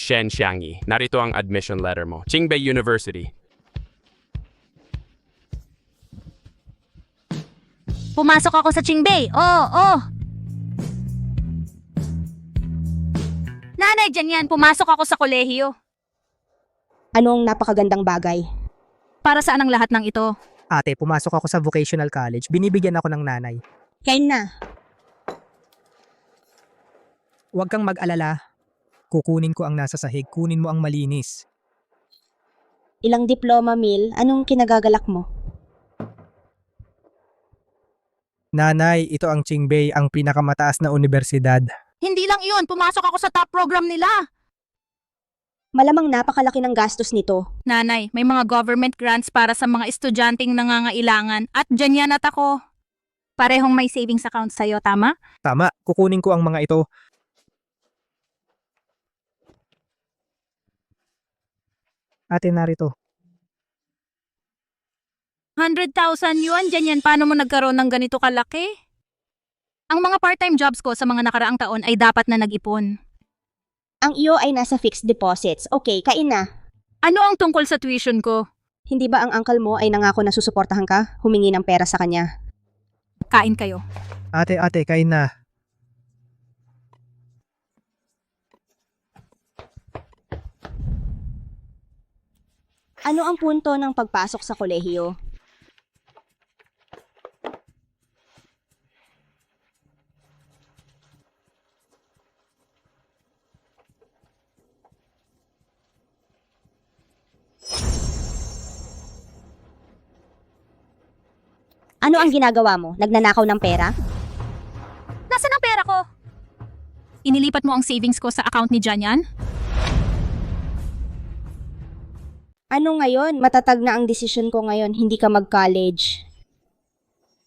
Shen Xiangyi. Narito ang admission letter mo. Qingbei University. Pumasok ako sa Qingbei. Oh. Nanay, dyan yan. Pumasok ako sa kolehiyo. Anong napakagandang bagay? Para saan ang lahat ng ito? Ate, pumasok ako sa vocational college. Binibigyan ako ng nanay. Kain na. Huwag kang mag-alala. Kukunin ko ang nasa sahig. Kunin mo ang malinis. Ilang diploma, Mil? Anong kinagagalak mo? Nanay, ito ang Qingbei, ang pinakamataas na universidad. Hindi lang iyon. Pumasok ako sa top program nila. Malamang napakalaki ng gastos nito. Nanay, may mga government grants para sa mga estudyanteng nangangailangan at dyan yan at ako. Parehong may savings account sa'yo, tama? Tama, kukunin ko ang mga ito. Ate, narito. 100,000 yuan, dyan yan. Paano mo nagkaroon ng ganito kalaki? Ang mga part-time jobs ko sa mga nakaraang taon ay dapat na nag-ipon. Ang iyo ay nasa fixed deposits. Okay, kain na. Ano ang tungkol sa tuition ko? Hindi ba ang uncle mo ay nangako na susuportahan ka? Humingi ng pera sa kanya. Kain kayo. Ate, kain na. Ano ang punto ng pagpasok sa kolehiyo? Ano ang ginagawa mo? Nagnanakaw ng pera? Nasaan ang pera ko? Inilipat mo ang savings ko sa account ni Janyan? Ano ngayon? Matatag na ang desisyon ko ngayon, hindi ka mag-college.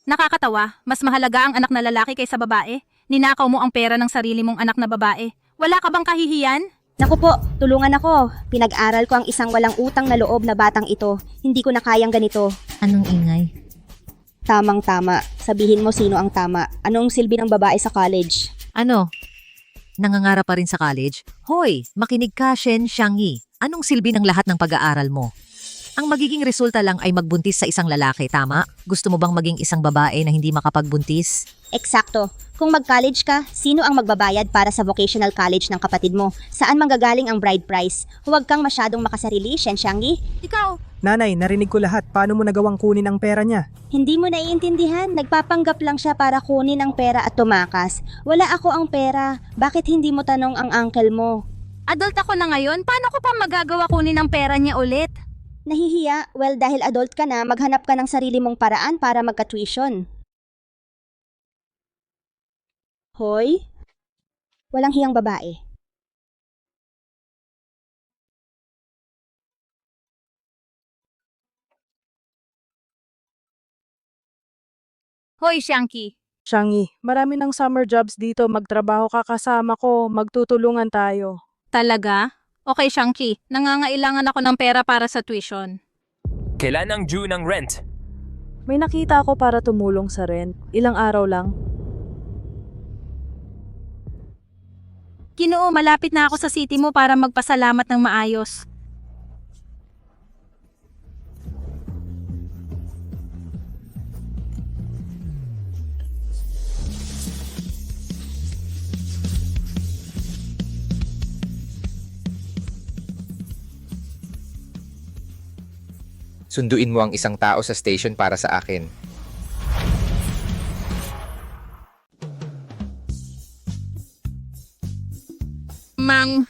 Nakakatawa, mas mahalaga ang anak na lalaki kaysa babae. Ninakaw mo ang pera ng sarili mong anak na babae. Wala ka bang kahihiyan? Naku po, tulungan ako. Pinag-aral ko ang isang walang utang na loob na batang ito. Hindi ko na kayang ganito. Anong ingay? Tamang-tama. Sabihin mo sino ang tama. Anong silbi ng babae sa college? Ano? Nangangarap pa rin sa college? Hoy, makinig ka, Shen Xiangyi. Anong silbi ng lahat ng pag-aaral mo? Ang magiging resulta lang ay magbuntis sa isang lalaki, tama? Gusto mo bang maging isang babae na hindi makapagbuntis? Eksakto. Kung mag-college ka, sino ang magbabayad para sa vocational college ng kapatid mo? Saan manggagaling ang bride price? Huwag kang masyadong makasarili, Shen Xiangyi. Ikaw, Nanay, narinig ko lahat. Paano mo nagawang kunin ang pera niya? Hindi mo naiintindihan. Nagpapanggap lang siya para kunin ang pera at tumakas. Wala ako ang pera. Bakit hindi mo tanong ang uncle mo? adult ako na ngayon. Paano ko pa magagawa kunin ang pera niya ulit? Nahihiya? Well, dahil adult ka na, maghanap ka ng sarili mong paraan para magka-tuition. Hoy? Walang hiyang babae. Hoy, Shanky. Xiangyi, marami ng summer jobs dito. Magtrabaho ka kasama ko. Magtutulungan tayo. Talaga? Okay, Shanky. Nangangailangan ako ng pera para sa tuition. Kailan ang due ng rent? May nakita ako para tumulong sa rent. Ilang araw lang. Ginoo, malapit na ako sa city mo para magpasalamat ng maayos. Sunduin mo ang isang tao sa station para sa akin. Mang,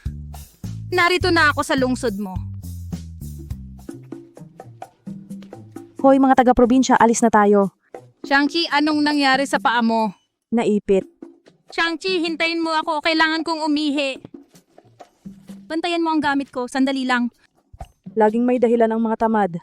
narito na ako sa lungsod mo. Hoy mga taga-probinsya, alis na tayo. Shanky, anong nangyari sa paa mo? Naipit. Shanky, hintayin mo ako. Kailangan kong umihi. Bantayan mo ang gamit ko. Sandali lang. Laging may dahilan ang mga tamad.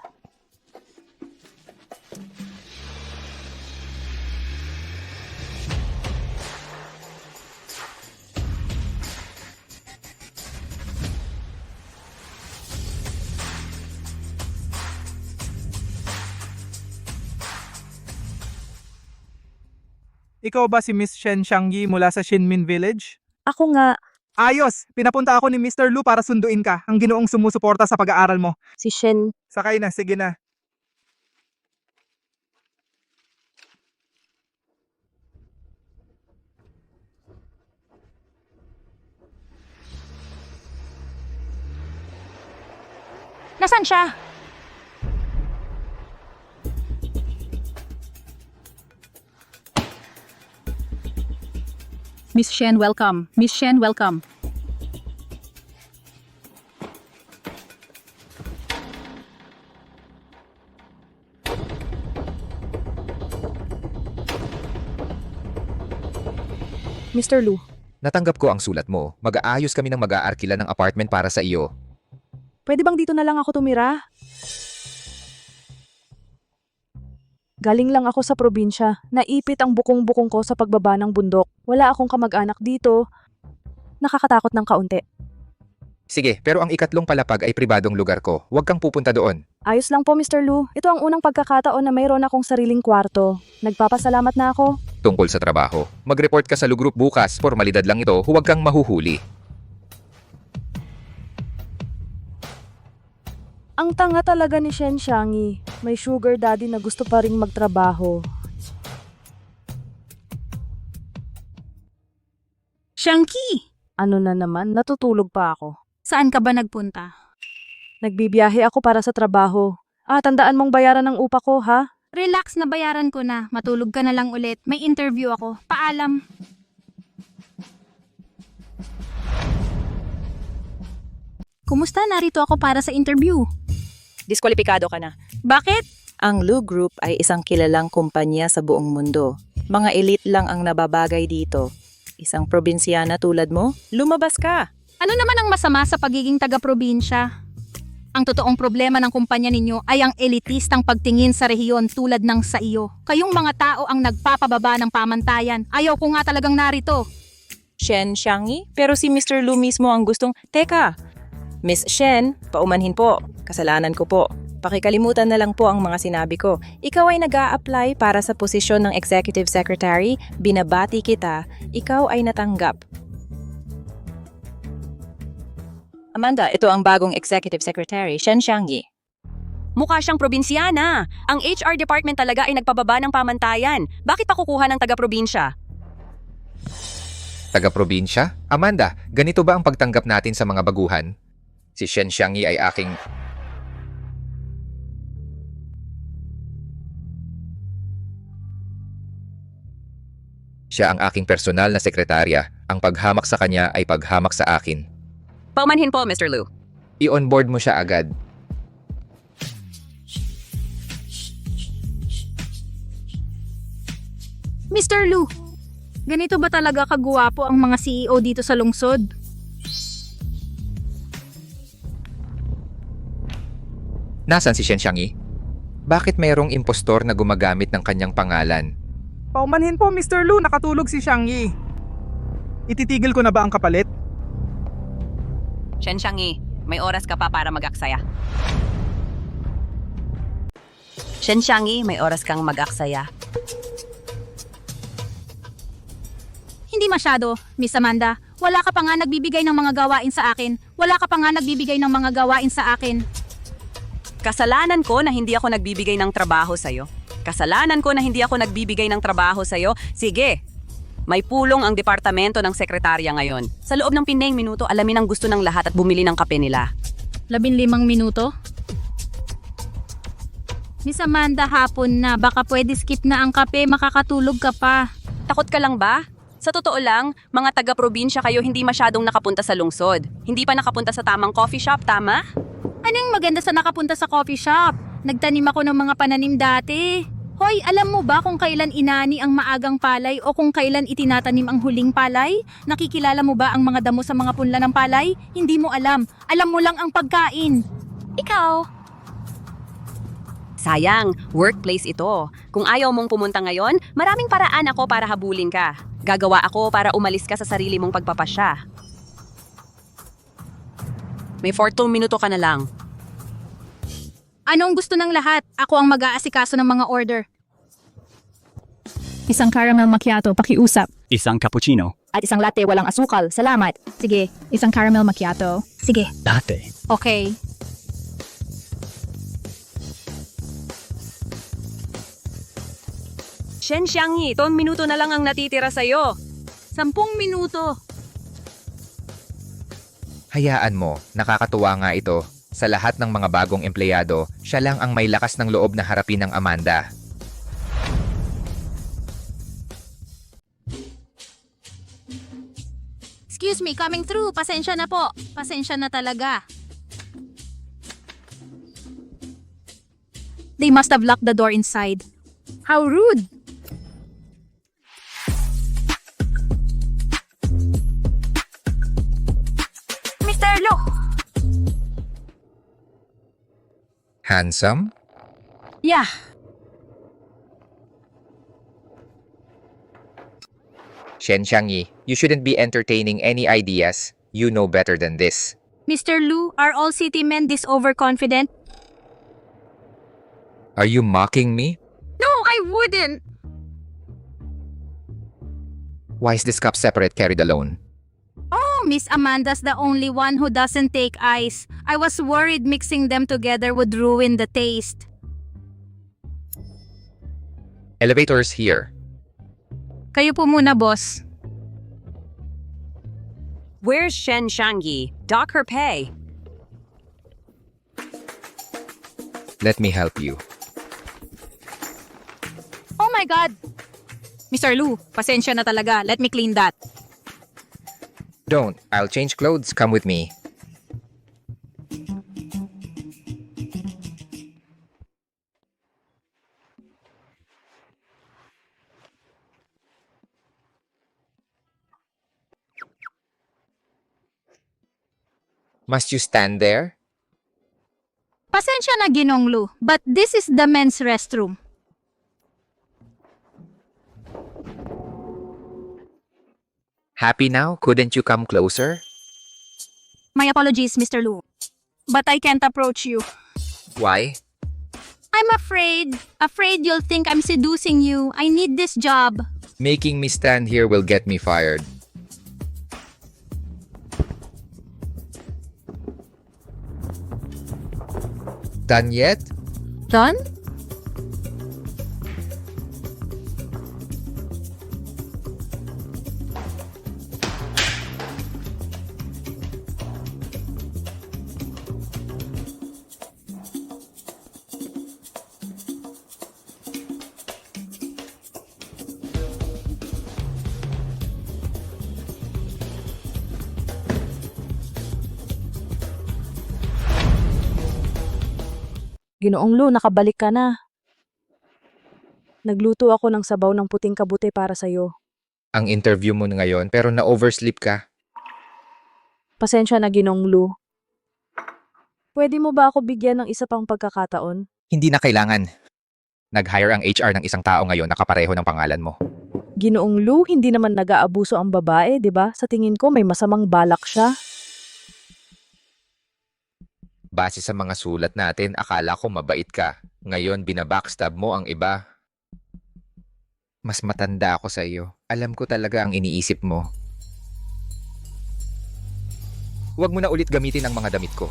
Ikaw ba si Miss Shen Xiangyi mula sa Shinmin Village? Ako nga, Ayos! Pinapunta ako ni Mr. Lu para sunduin ka, ang ginoong sumusuporta sa pag-aaral mo. Si Shen. Sakay na, sige na. Nasaan siya? Miss Shen, welcome. Miss Shen, welcome. Mr. Lu. Natanggap ko ang sulat mo. Mag-aayos kami ng mag-aarkila ng apartment para sa iyo. Pwede bang dito na lang ako tumira? Galing lang ako sa probinsya. Naipit ang bukong-bukong ko sa pagbaba ng bundok. Wala akong kamag-anak dito. Nakakatakot ng kaunti. Sige, pero ang ikatlong palapag ay pribadong lugar ko. Huwag kang pupunta doon. Ayos lang po, Mr. Lu. Ito ang unang pagkakataon na mayroon akong sariling kwarto. Nagpapasalamat na ako. Tungkol sa trabaho. Mag-report ka sa Lu Group bukas. Formalidad lang ito. Huwag kang mahuhuli. Ang tanga talaga ni Shen Xiangyi. May sugar daddy na gusto pa ring magtrabaho. Shanky! Ano na naman, natutulog pa ako. Saan ka ba nagpunta? Nagbibiyahe ako para sa trabaho. Tandaan mong bayaran ng upa ko, ha? Relax, na bayaran ko na. Matulog ka na lang ulit. May interview ako. Paalam. Kumusta? Narito ako para sa interview. Diskwalipikado ka na. Bakit? Ang Lu Group ay isang kilalang kumpanya sa buong mundo. Mga elite lang ang nababagay dito. Isang probinsyana tulad mo, lumabas ka. Ano naman ang masama sa pagiging taga-probinsya? Ang totoong problema ng kumpanya ninyo ay ang elitistang pagtingin sa rehiyon tulad ng sa iyo. Kayong mga tao ang nagpapababa ng pamantayan. Ayaw ko nga talagang narito. Shen Xiangyi? Pero si Mr. Lu mismo ang gustong, Teka, Miss Shen, paumanhin po. Kasalanan ko po. Pakikalimutan na lang po ang mga sinabi ko. Ikaw ay nag-a-apply para sa posisyon ng Executive Secretary, binabati kita, ikaw ay natanggap. Amanda, ito ang bagong Executive Secretary, Shen Xiangyi. Mukha siyang probinsyana. Ang HR department talaga ay nagpababa ng pamantayan. Bakit pa kukuha ng taga-probinsya? Taga-probinsya? Amanda, ganito ba ang pagtanggap natin sa mga baguhan? Si Shen Xiangyi ay aking... Siya ang aking personal na sekretarya. Ang paghamak sa kanya ay paghamak sa akin. Paumanhin po, Mr. Lu. I-onboard mo siya agad. Mr. Lu, ganito ba talaga kagwapo ang mga CEO dito sa lungsod? Nasaan si Shen Xiangyi? Bakit mayroong impostor na gumagamit ng kanyang pangalan? Paumanhin po, Mr. Lu, nakatulog si Xiangyi. Ititigil ko na ba ang kapalit? Shen Xiangyi, may oras ka pa para mag-aksaya. Shen Xiangyi, may oras kang mag-aksaya. Hindi masyado, Miss Amanda. Wala ka pa nga nagbibigay ng mga gawain sa akin. Wala ka pa nga nagbibigay ng mga gawain sa akin. Kasalanan ko na hindi ako nagbibigay ng trabaho sa'yo. Kasalanan ko na hindi ako nagbibigay ng trabaho sa'yo. Sige, may pulong ang departamento ng sekretarya ngayon. Sa loob ng 5 minuto, alamin ang gusto ng lahat at bumili ng kape nila. 15 minuto? Miss Amanda, hapon na. Baka pwede skip na ang kape, makakatulog ka pa. Takot ka lang ba? Sa totoo lang, mga taga-probinsya kayo hindi masyadong nakapunta sa lungsod. Hindi pa nakapunta sa tamang coffee shop, tama? Anong maganda sa nakapunta sa coffee shop? Nagtanim ako ng mga pananim dati. Hoy, alam mo ba kung kailan inani ang maagang palay o kung kailan itinatanim ang huling palay? Nakikilala mo ba ang mga damo sa mga punla ng palay? Hindi mo alam. Alam mo lang ang pagkain. Ikaw. Sayang, workplace ito. Kung ayaw mong pumunta ngayon, maraming paraan ako para habulin ka. Gagawa ako para umalis ka sa sarili mong pagpapasya. May 14 minuto ka na lang. Anong gusto ng lahat? Ako ang mag-aasikaso ng mga order. Isang caramel macchiato, pakiusap. Isang cappuccino. At isang latte walang asukal. Salamat. Sige, isang caramel macchiato. Sige. Dati. Okay. Shen Xiangyi, 2 minuto na lang ang natitira sa'yo. 10 minuto. Hayaan mo, nakakatuwa nga ito. Sa lahat ng mga bagong empleyado, siya lang ang may lakas ng loob na harapin ng Amanda. Excuse me, coming through. Pasensya na po. Pasensya na talaga. They must have locked the door inside. How rude! Mr. Lu! Handsome? Yeah. Shen Xiangyi, you shouldn't be entertaining any ideas. You know better than this. Mr. Lu, are all city men this overconfident? Are you mocking me? No, I wouldn't! Why is this cup separate carried alone? Oh, Miss Amanda's the only one who doesn't take ice. I was worried mixing them together would ruin the taste. Elevator's here. Kayo po muna, boss. Where's Shen Xiangyi? Dock her pay. Let me help you. Oh my God! Mr. Lu, pasensya na talaga. Let me clean that. Don't. I'll change clothes. Come with me. Must you stand there? Pasensya na, Ginong Lu, but this is the men's restroom. Happy now? Couldn't you come closer? My apologies, Mr. Lu. But I can't approach you. Why? I'm afraid. Afraid you'll think I'm seducing you. I need this job. Making me stand here will get me fired. Done yet? Done? Ginoong Lu, nakabalik ka na. Nagluto ako ng sabaw ng puting kabute para sa'yo. Ang interview mo ngayon pero na-oversleep ka. Pasensya na, Ginoong Lu. Pwede mo ba ako bigyan ng isa pang pagkakataon? Hindi na kailangan. Nag-hire ang HR ng isang tao ngayon na kapareho ng pangalan mo. Ginoong Lu, hindi naman nag-aabuso ang babae, di ba? Sa tingin ko may masamang balak siya. Base sa mga sulat natin, akala ko mabait ka. Ngayon, binabackstab mo ang iba. Mas matanda ako sa iyo. Alam ko talaga ang iniisip mo. Huwag mo na ulit gamitin ang mga damit ko.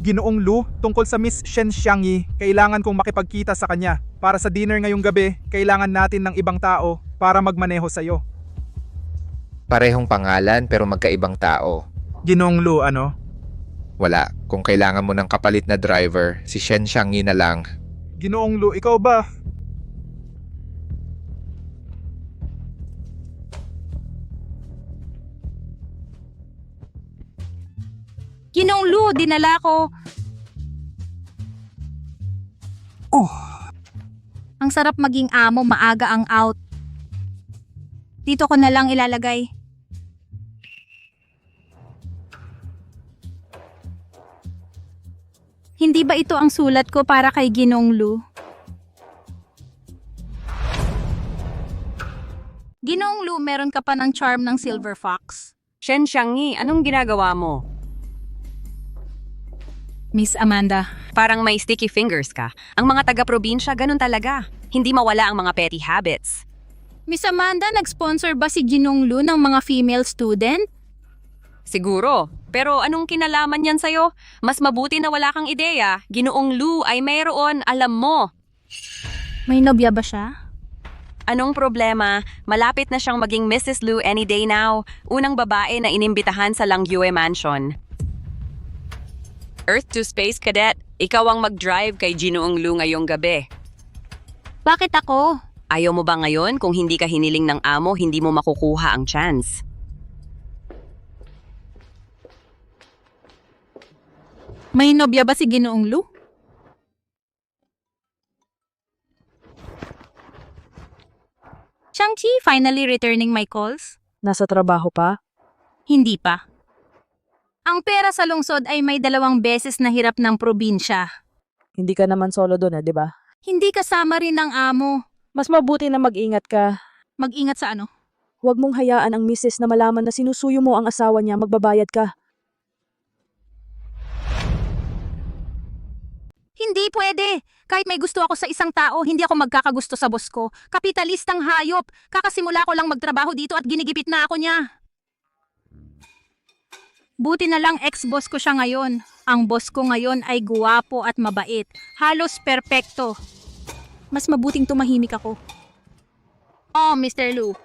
Ginoong Lu, tungkol sa Miss Shen Xiangyi, kailangan kong makipagkita sa kanya. Para sa dinner ngayong gabi, kailangan natin ng ibang tao para magmaneho sa'yo. Parehong pangalan pero magkaibang tao. Ginoong Lu, ano? Wala. Kung kailangan mo ng kapalit na driver, si Shen Xiangyi na lang. Ginoong Lu, ikaw ba? Ginong Lu, dinala ko. Oh. Ang sarap maging amo, maaga ang out. Dito ko na lang ilalagay. Hindi ba ito ang sulat ko para kay Ginong Lu? Ginoong Lu, meron ka pa ng charm ng Silver Fox? Shen Xiangyi, anong ginagawa mo? Miss Amanda, Parang may sticky fingers ka. Ang mga taga-probinsya, ganun talaga. Hindi mawala ang mga petty habits. Miss Amanda, nag-sponsor ba si Ginoong Lu ng mga female student? Siguro. Pero anong kinalaman yan sa'yo? Mas mabuti na wala kang ideya. Ginoong Lu ay mayroon, alam mo. May nobya ba siya? Anong problema? Malapit na siyang maging Mrs. Lu any day now. Unang babae na inimbitahan sa Langyue Mansion. Earth to Space Cadet, ikaw ang mag-drive kay Ginoong Lu ngayong gabi. Bakit ako? Ayaw mo ba ngayon kung hindi ka hiniling ng amo, hindi mo makukuha ang chance? May nobya ba si Ginoong Lu? Shang-Chi finally returning my calls? Nasa trabaho pa? Hindi pa. Ang pera sa lungsod ay may 2 beses na hirap ng probinsya. Hindi ka naman solo doon, di ba? Hindi kasama rin ng amo. Mas mabuti na mag-ingat ka. Mag-ingat sa ano? Huwag mong hayaan ang misis na malaman na sinusuyo mo ang asawa niya, magbabayad ka. Hindi pwede. Kahit may gusto ako sa isang tao, hindi ako magkakagusto sa boss ko. Kapitalistang hayop. Kakasimula ko lang magtrabaho dito at ginigipit na ako niya. Buti na lang ex-boss ko siya ngayon. Ang boss ko ngayon ay guwapo at mabait. Halos perpekto. Mas mabuting tumahimik ako. Oh, Mr. Lu.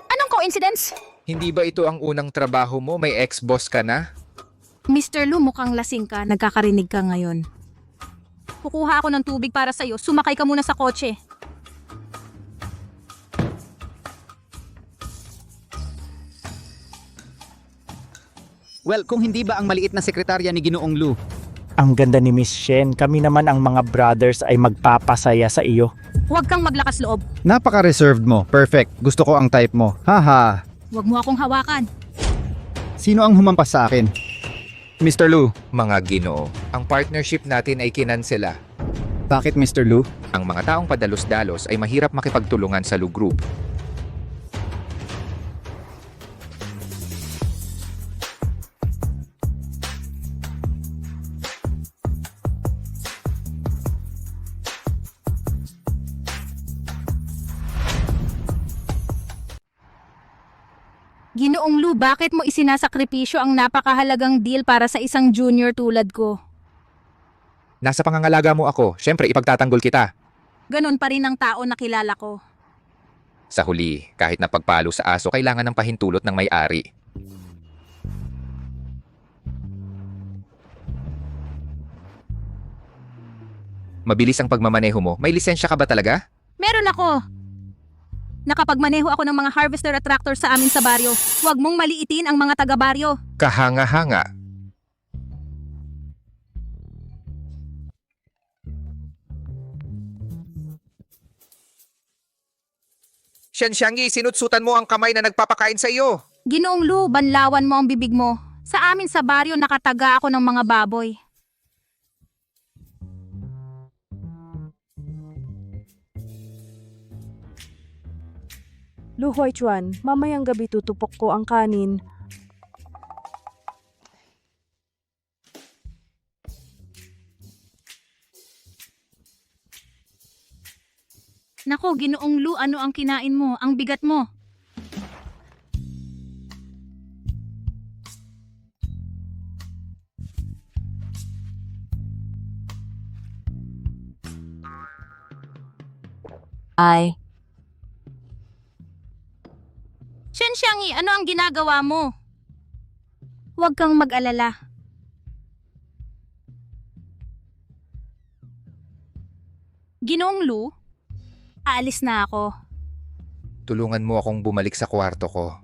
Anong coincidence? Hindi ba ito ang unang trabaho mo? May ex-boss ka na? Mr. Lu, mukhang lasing ka. Nagkakarinig ka ngayon. Kukuha ako ng tubig para sa'yo. Sumakay ka muna sa kotse. Well, kung hindi ba ang maliit na sekretarya ni Ginoong Lu? Ang ganda ni Miss Shen. Kami naman ang mga brothers ay magpapasaya sa iyo. Huwag kang maglakas loob. Napaka-reserved mo. Perfect. Gusto ko ang type mo. Haha. Huwag mo akong hawakan. Sino ang humampas sa akin? Mr. Lu. Mga Ginoo, ang partnership natin ay kinansela. Bakit Mr. Lu? Ang mga taong padalos-dalos ay mahirap makipagtulungan sa Lu Group. Ginoong Lu, bakit mo isinasakripisyo ang napakahalagang deal para sa isang junior tulad ko? Nasa pangangalaga mo ako, syempre ipagtatanggol kita. Ganon pa rin ang tao na kilala ko. Sa huli, kahit na pagpalo sa aso, kailangan ng pahintulot ng may-ari. Mabilis ang pagmamaneho mo. May lisensya ka ba talaga? Meron ako. Nakapagmaneho ako ng mga harvester at tractor sa amin sa baryo. Huwag mong maliitin ang mga taga-baryo. Kahanga-hanga. Shen Xiangyi, sinutsutan mo ang kamay na nagpapakain sa iyo. Ginoong Lu, banlawan mo ang bibig mo. Sa amin sa baryo nakataga ako ng mga baboy. Lu Huichuan, mamayang gabi tutupok ko ang kanin. Nako, Ginoong Lu, ano ang kinain mo? Ang bigat mo. Ay, Shen Xiangyi, ano ang ginagawa mo? Huwag kang mag-alala. Ginoong Lu, aalis na ako. Tulungan mo akong bumalik sa kwarto ko.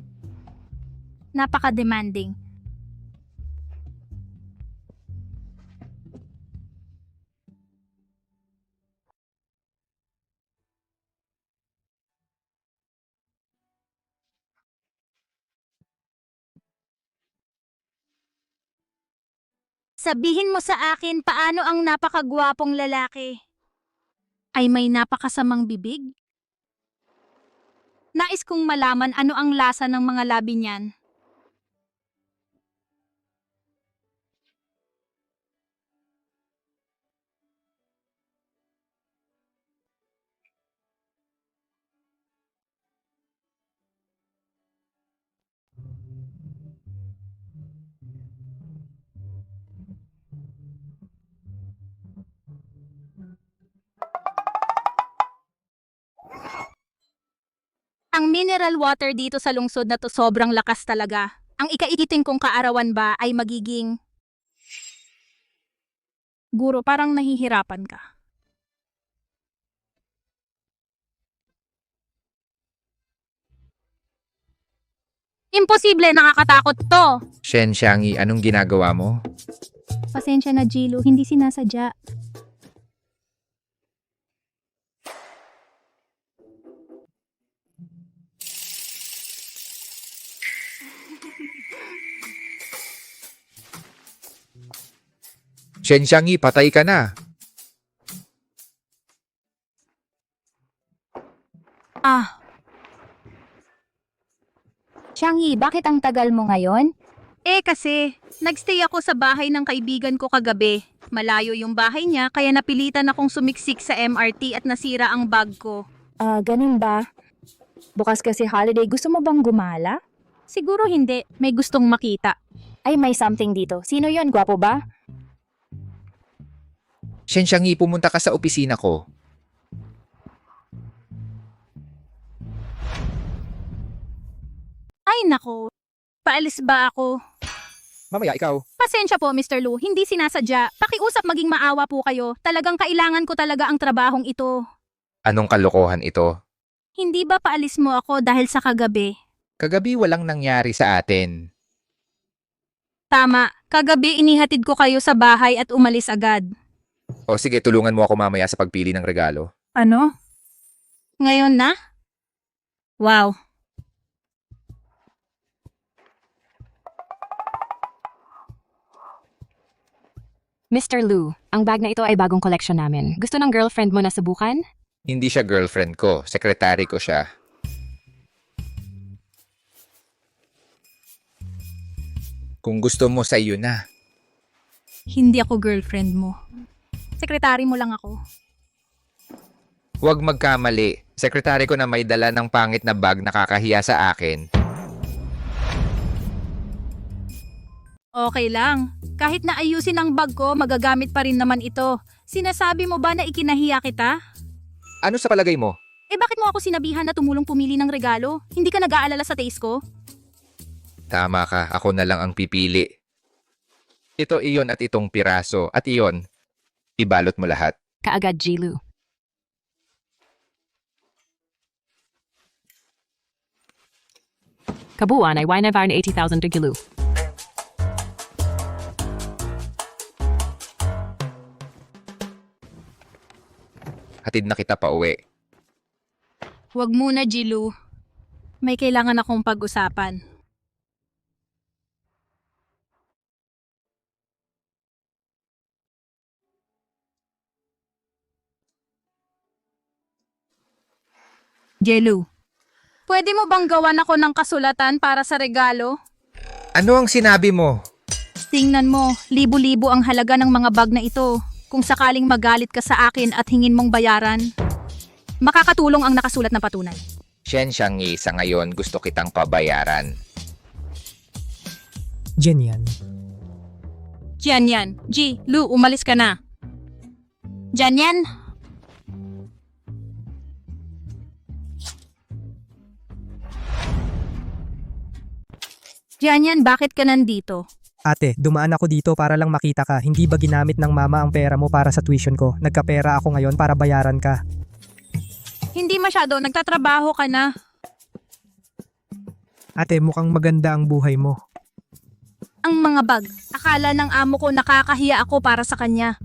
Napaka-demanding. Sabihin mo sa akin paano ang napakagwapong lalaki ay may napakasamang bibig? Nais kong malaman ano ang lasa ng mga labi niyan. Ang mineral water dito sa lungsod na to sobrang lakas talaga. Ang ikaikiting kong kaarawan ba ay magiging... Guro, parang nahihirapan ka. Imposible, nakakatakot to. Shen Xiangyi, anong ginagawa mo? Pasensya na, Jilu, hindi sinasadya. Shen Xiangyi, patay ka na. Ah, Xiangyi, bakit ang tagal mo ngayon? kasi, nagstay ako sa bahay ng kaibigan ko kagabi. Malayo yung bahay niya, kaya napilitan akong sumiksik sa MRT at nasira ang bag ko. Ganun ba? Bukas kasi holiday, gusto mo bang gumala? Siguro hindi, may gustong makita. Ay, may something dito. Sino yon? Gwapo ba? Shen Xiangyi, pumunta ka sa opisina ko. Ay nako, paalis ba ako? Mamaya, ikaw. Pasensya po, Mr. Lu, hindi sinasadya. Pakiusap maging maawa po kayo. Talagang kailangan ko talaga ang trabahong ito. Anong kalokohan ito? Hindi ba paalis mo ako dahil sa kagabi? Kagabi walang nangyari sa atin. Tama, kagabi inihatid ko kayo sa bahay at umalis agad. O sige, tulungan mo ako mamaya sa pagpili ng regalo. Ano? Ngayon na? Wow. Mr. Lu, ang bag na ito ay bagong collection namin. Gusto ng girlfriend mo na subukan? Hindi siya girlfriend ko, sekretary ko siya. Kung gusto mo, sa iyo na. Hindi ako girlfriend mo. Sekretary mo lang ako. Huwag magkamali. Sekretary ko na may dala ng pangit na bag nakakahiya sa akin. Okay lang. Kahit na ayusin ang bag ko, magagamit pa rin naman ito. Sinasabi mo ba na ikinahiya kita? Ano sa palagay mo? Bakit mo ako sinabihan na tumulong pumili ng regalo? Hindi ka nag-aalala sa taste ko? Tama ka, ako na lang ang pipili. Ito iyon at itong piraso at iyon. Ibalot mo lahat. Kaagad, Jilu. Kabuuan ay 180,000 to Gilu. Hatid na kita pa uwi. Huwag muna, Jilu. May kailangan akong pag-usapan. Jilu, pwede mo bang gawan ako ng kasulatan para sa regalo? Ano ang sinabi mo? Tingnan mo, libo-libo ang halaga ng mga bag na ito. Kung sakaling magalit ka sa akin at hingin mong bayaran, makakatulong ang nakasulat na patunay. Shen Xiangyi, sa ngayon gusto kitang pabayaran. Jen yan. Yan. Ji, Lu, umalis ka na. Yan. Yan, bakit ka nandito? Ate, dumaan ako dito para lang makita ka. Hindi ba ginamit ng mama ang pera mo para sa tuition ko? Nagkapera ako ngayon para bayaran ka. Hindi masyado, nagtatrabaho ka na. Ate, mukhang maganda ang buhay mo. Ang mga bag, akala ng amo ko nakakahiya ako para sa kanya.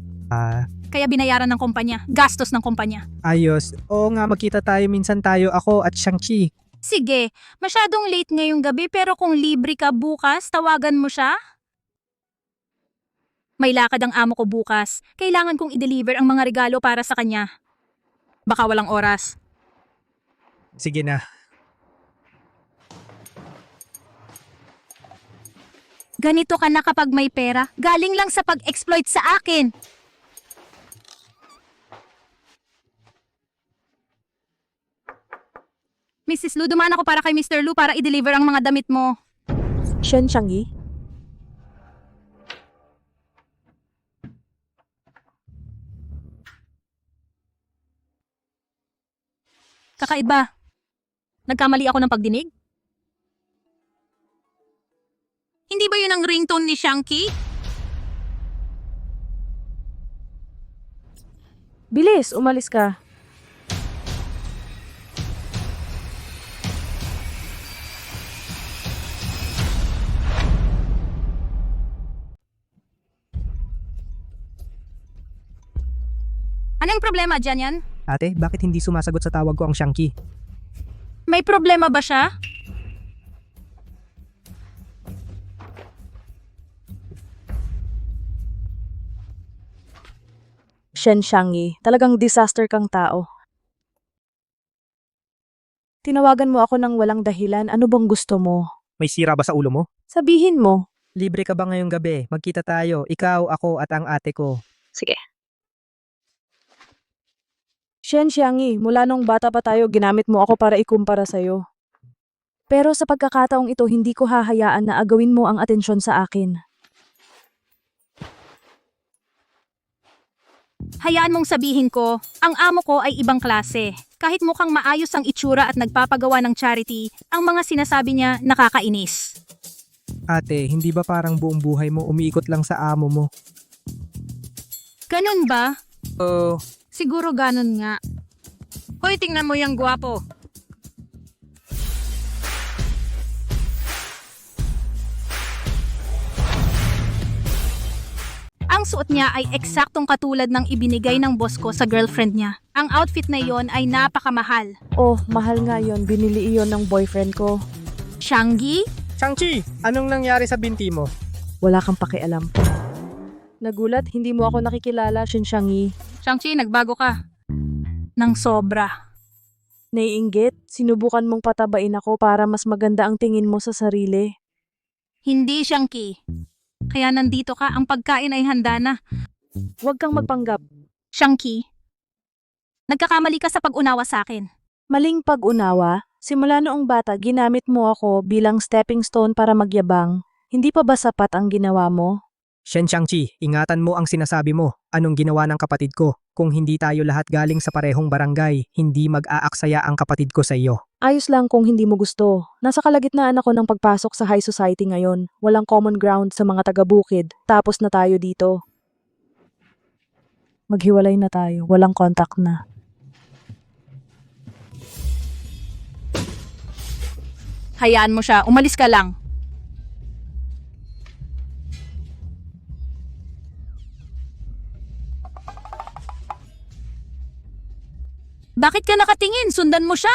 Kaya binayaran ng kumpanya, gastos ng kumpanya. Ayos. Oo nga, magkita tayo minsan tayo, ako at Shang-Chi. Sige, masyadong late ngayong gabi pero kung libre ka bukas, tawagan mo siya? May lakad ang amo ko bukas. Kailangan kong i-deliver ang mga regalo para sa kanya. Baka walang oras. Sige na. Ganito ka na kapag may pera, galing lang sa pag-exploit sa akin. Mrs. Lu, dumaan ako para kay Mr. Lu para i-deliver ang mga damit mo. Shen Xiangyi? Kakaiba. Nagkamali ako ng pagdinig? Hindi ba yun ang ringtone ni Shanky? Bilis, umalis ka. Anong problema dyan yan? Ate, bakit hindi sumasagot sa tawag ko ang Shanky? May problema ba siya? Shen Xiangyi, talagang disaster kang tao. Tinawagan mo ako ng walang dahilan, ano bang gusto mo? May sira ba sa ulo mo? Sabihin mo. Libre ka ba ngayong gabi? Magkita tayo, ikaw, ako at ang ate ko. Sige. Shen Xiangyi, mula nung bata pa tayo, ginamit mo ako para ikumpara sa'yo. Pero sa pagkakataong ito, hindi ko hahayaan na agawin mo ang atensyon sa akin. Hayaan mong sabihin ko, ang amo ko ay ibang klase. Kahit mukhang maayos ang itsura at nagpapagawa ng charity, ang mga sinasabi niya nakakainis. Ate, hindi ba parang buong buhay mo umiikot lang sa amo mo? Ganun ba? Oo. Siguro ganun nga. Hoy, tingnan mo yung gwapo. Ang suot niya ay eksaktong katulad ng ibinigay ng boss ko sa girlfriend niya. Ang outfit na iyon ay napakamahal. Oh, mahal nga yon, binili iyon ng boyfriend ko. Xiangyi? Shang-Chi, anong nangyari sa binti mo? Wala kang pakialam. Nagulat, hindi mo ako nakikilala, Shen Xiangyi. Shang-Chi, nagbago ka. Nang sobra. Naiinggit, sinubukan mong patabain ako para mas maganda ang tingin mo sa sarili. Hindi, Shang-Chi. Kaya nandito ka, ang pagkain ay handa na. Huwag kang magpanggap. Shang-Chi, nagkakamali ka sa pag-unawa sa akin. Maling pag-unawa, simula noong bata ginamit mo ako bilang stepping stone para magyabang. Hindi pa ba sapat ang ginawa mo? Shen Shang-Chi, ingatan mo ang sinasabi mo. Anong ginawa ng kapatid ko? Kung hindi tayo lahat galing sa parehong barangay, hindi mag-aaksaya ang kapatid ko sa iyo. Ayos lang kung hindi mo gusto. Nasa kalagitnaan ako ng pagpasok sa high society ngayon. Walang common ground sa mga taga-bukid. Tapos na tayo dito. Maghiwalay na tayo. Walang contact na. Hayaan mo siya, umalis ka lang. Bakit ka nakatingin? Sundan mo siya!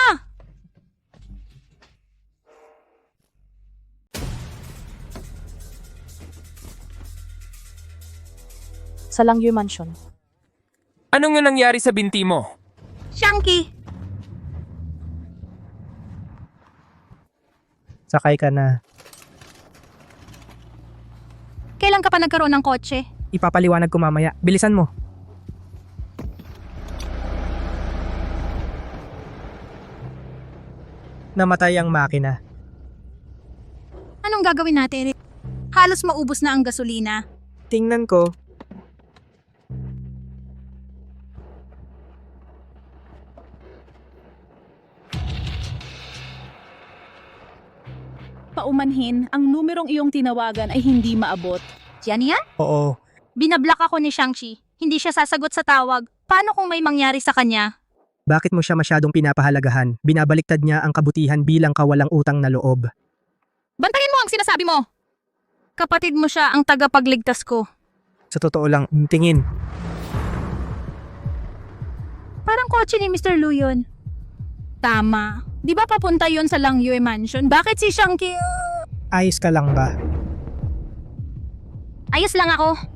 Sa Langyu Mansion. Ano nga nangyari sa binti mo? Shanky! Sakay ka na. Kailan ka pa nagkaroon ng kotse? Ipapaliwanag ko mamaya. Bilisan mo. Namatay ang makina. Anong gagawin natin? Halos maubos na ang gasolina. Tingnan ko. Paumanhin, ang numerong iyong tinawagan ay hindi maabot. Yan yan? Oo. Binablock ako ni Shang-Chi. Hindi siya sasagot sa tawag. Paano kung may mangyari sa kanya? Bakit mo siya masyadong pinapahalagahan? Binabaliktad niya ang kabutihan bilang kawalang utang na loob. Bantayan mo ang sinasabi mo! Kapatid mo siya ang tagapagligtas ko. Sa totoo lang, tingin. Parang kotse ni Mr. Lu yun. Tama. Di ba papunta yun sa Langyu Mansion? Bakit si Shang-Chi? Ayos ka lang ba? Ayos lang ako.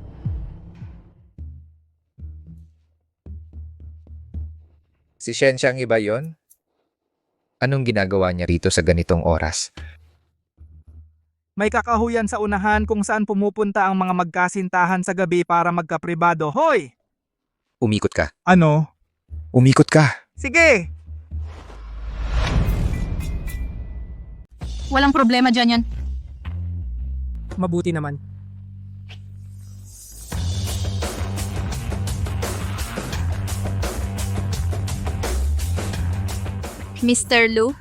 Si Shen Xiangyi ba yun? Anong ginagawa niya rito sa ganitong oras? May kakahuyan sa unahan kung saan pumupunta ang mga magkasintahan sa gabi para magkapribado. Hoy! Umikot ka. Ano? Umikot ka. Sige! Walang problema dyan yan. Mabuti naman. Mr. Lu?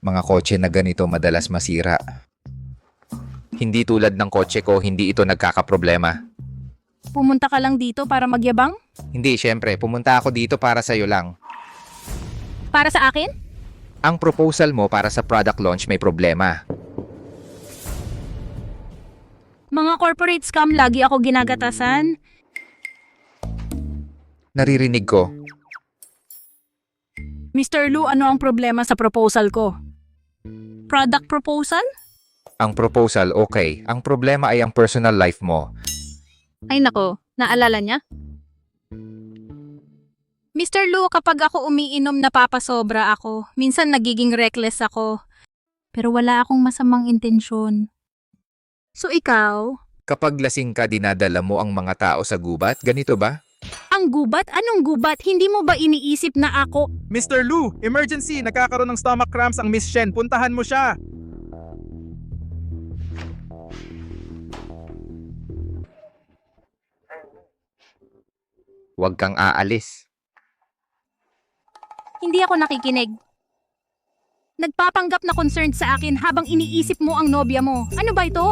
Mga kotse na ganito madalas masira. Hindi tulad ng kotse ko, hindi ito nagkakaproblema. Pumunta ka lang dito para magyabang? Hindi, syempre, pumunta ako dito para sa'yo lang. Para sa akin? Ang proposal mo para sa product launch may problema. Mga corporate scam lagi ako ginagatasan. Naririnig ko. Mr. Lu, ano ang problema sa proposal ko? Product proposal? Ang proposal, okay. Ang problema ay ang personal life mo. Ay nako, naalala niya? Mr. Lu, kapag ako umiinom napapasobra ako. Minsan nagiging reckless ako. Pero wala akong masamang intensyon. So ikaw? Kapag lasing ka, dinadala mo ang mga tao sa gubat, ganito ba? Ang gubat? Anong gubat? Hindi mo ba iniisip na ako? Mr. Lu, emergency! Nagkakaroon ng stomach cramps ang Miss Shen. Puntahan mo siya! Huwag kang aalis. Hindi ako nakikinig. Nagpapanggap na concerned sa akin habang iniisip mo ang nobya mo. Ano ba ito?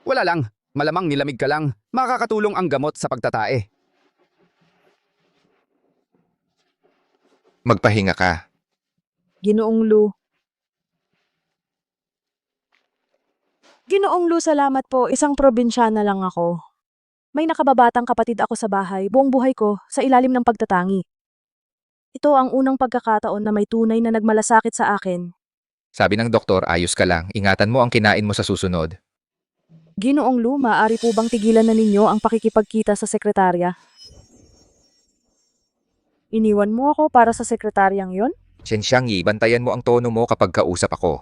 Wala lang. Malamang nilamig ka lang. Makakatulong ang gamot sa pagtatae. Magpahinga ka. Ginoong Lu. Ginoong Lu, salamat po. Isang probinsyana lang ako. May nakababatang kapatid ako sa bahay, buong buhay ko, sa ilalim ng pagtatangi. Ito ang unang pagkakataon na may tunay na nagmalasakit sa akin. Sabi ng doktor, ayos ka lang. Ingatan mo ang kinain mo sa susunod. Ginoong Lu, maaari po bang tigilan na ninyo ang pakikipagkita sa sekretarya? Iniwan mo ako para sa sekretaryang yon? Shen Xiangyi, bantayan mo ang tono mo kapag kausap ako.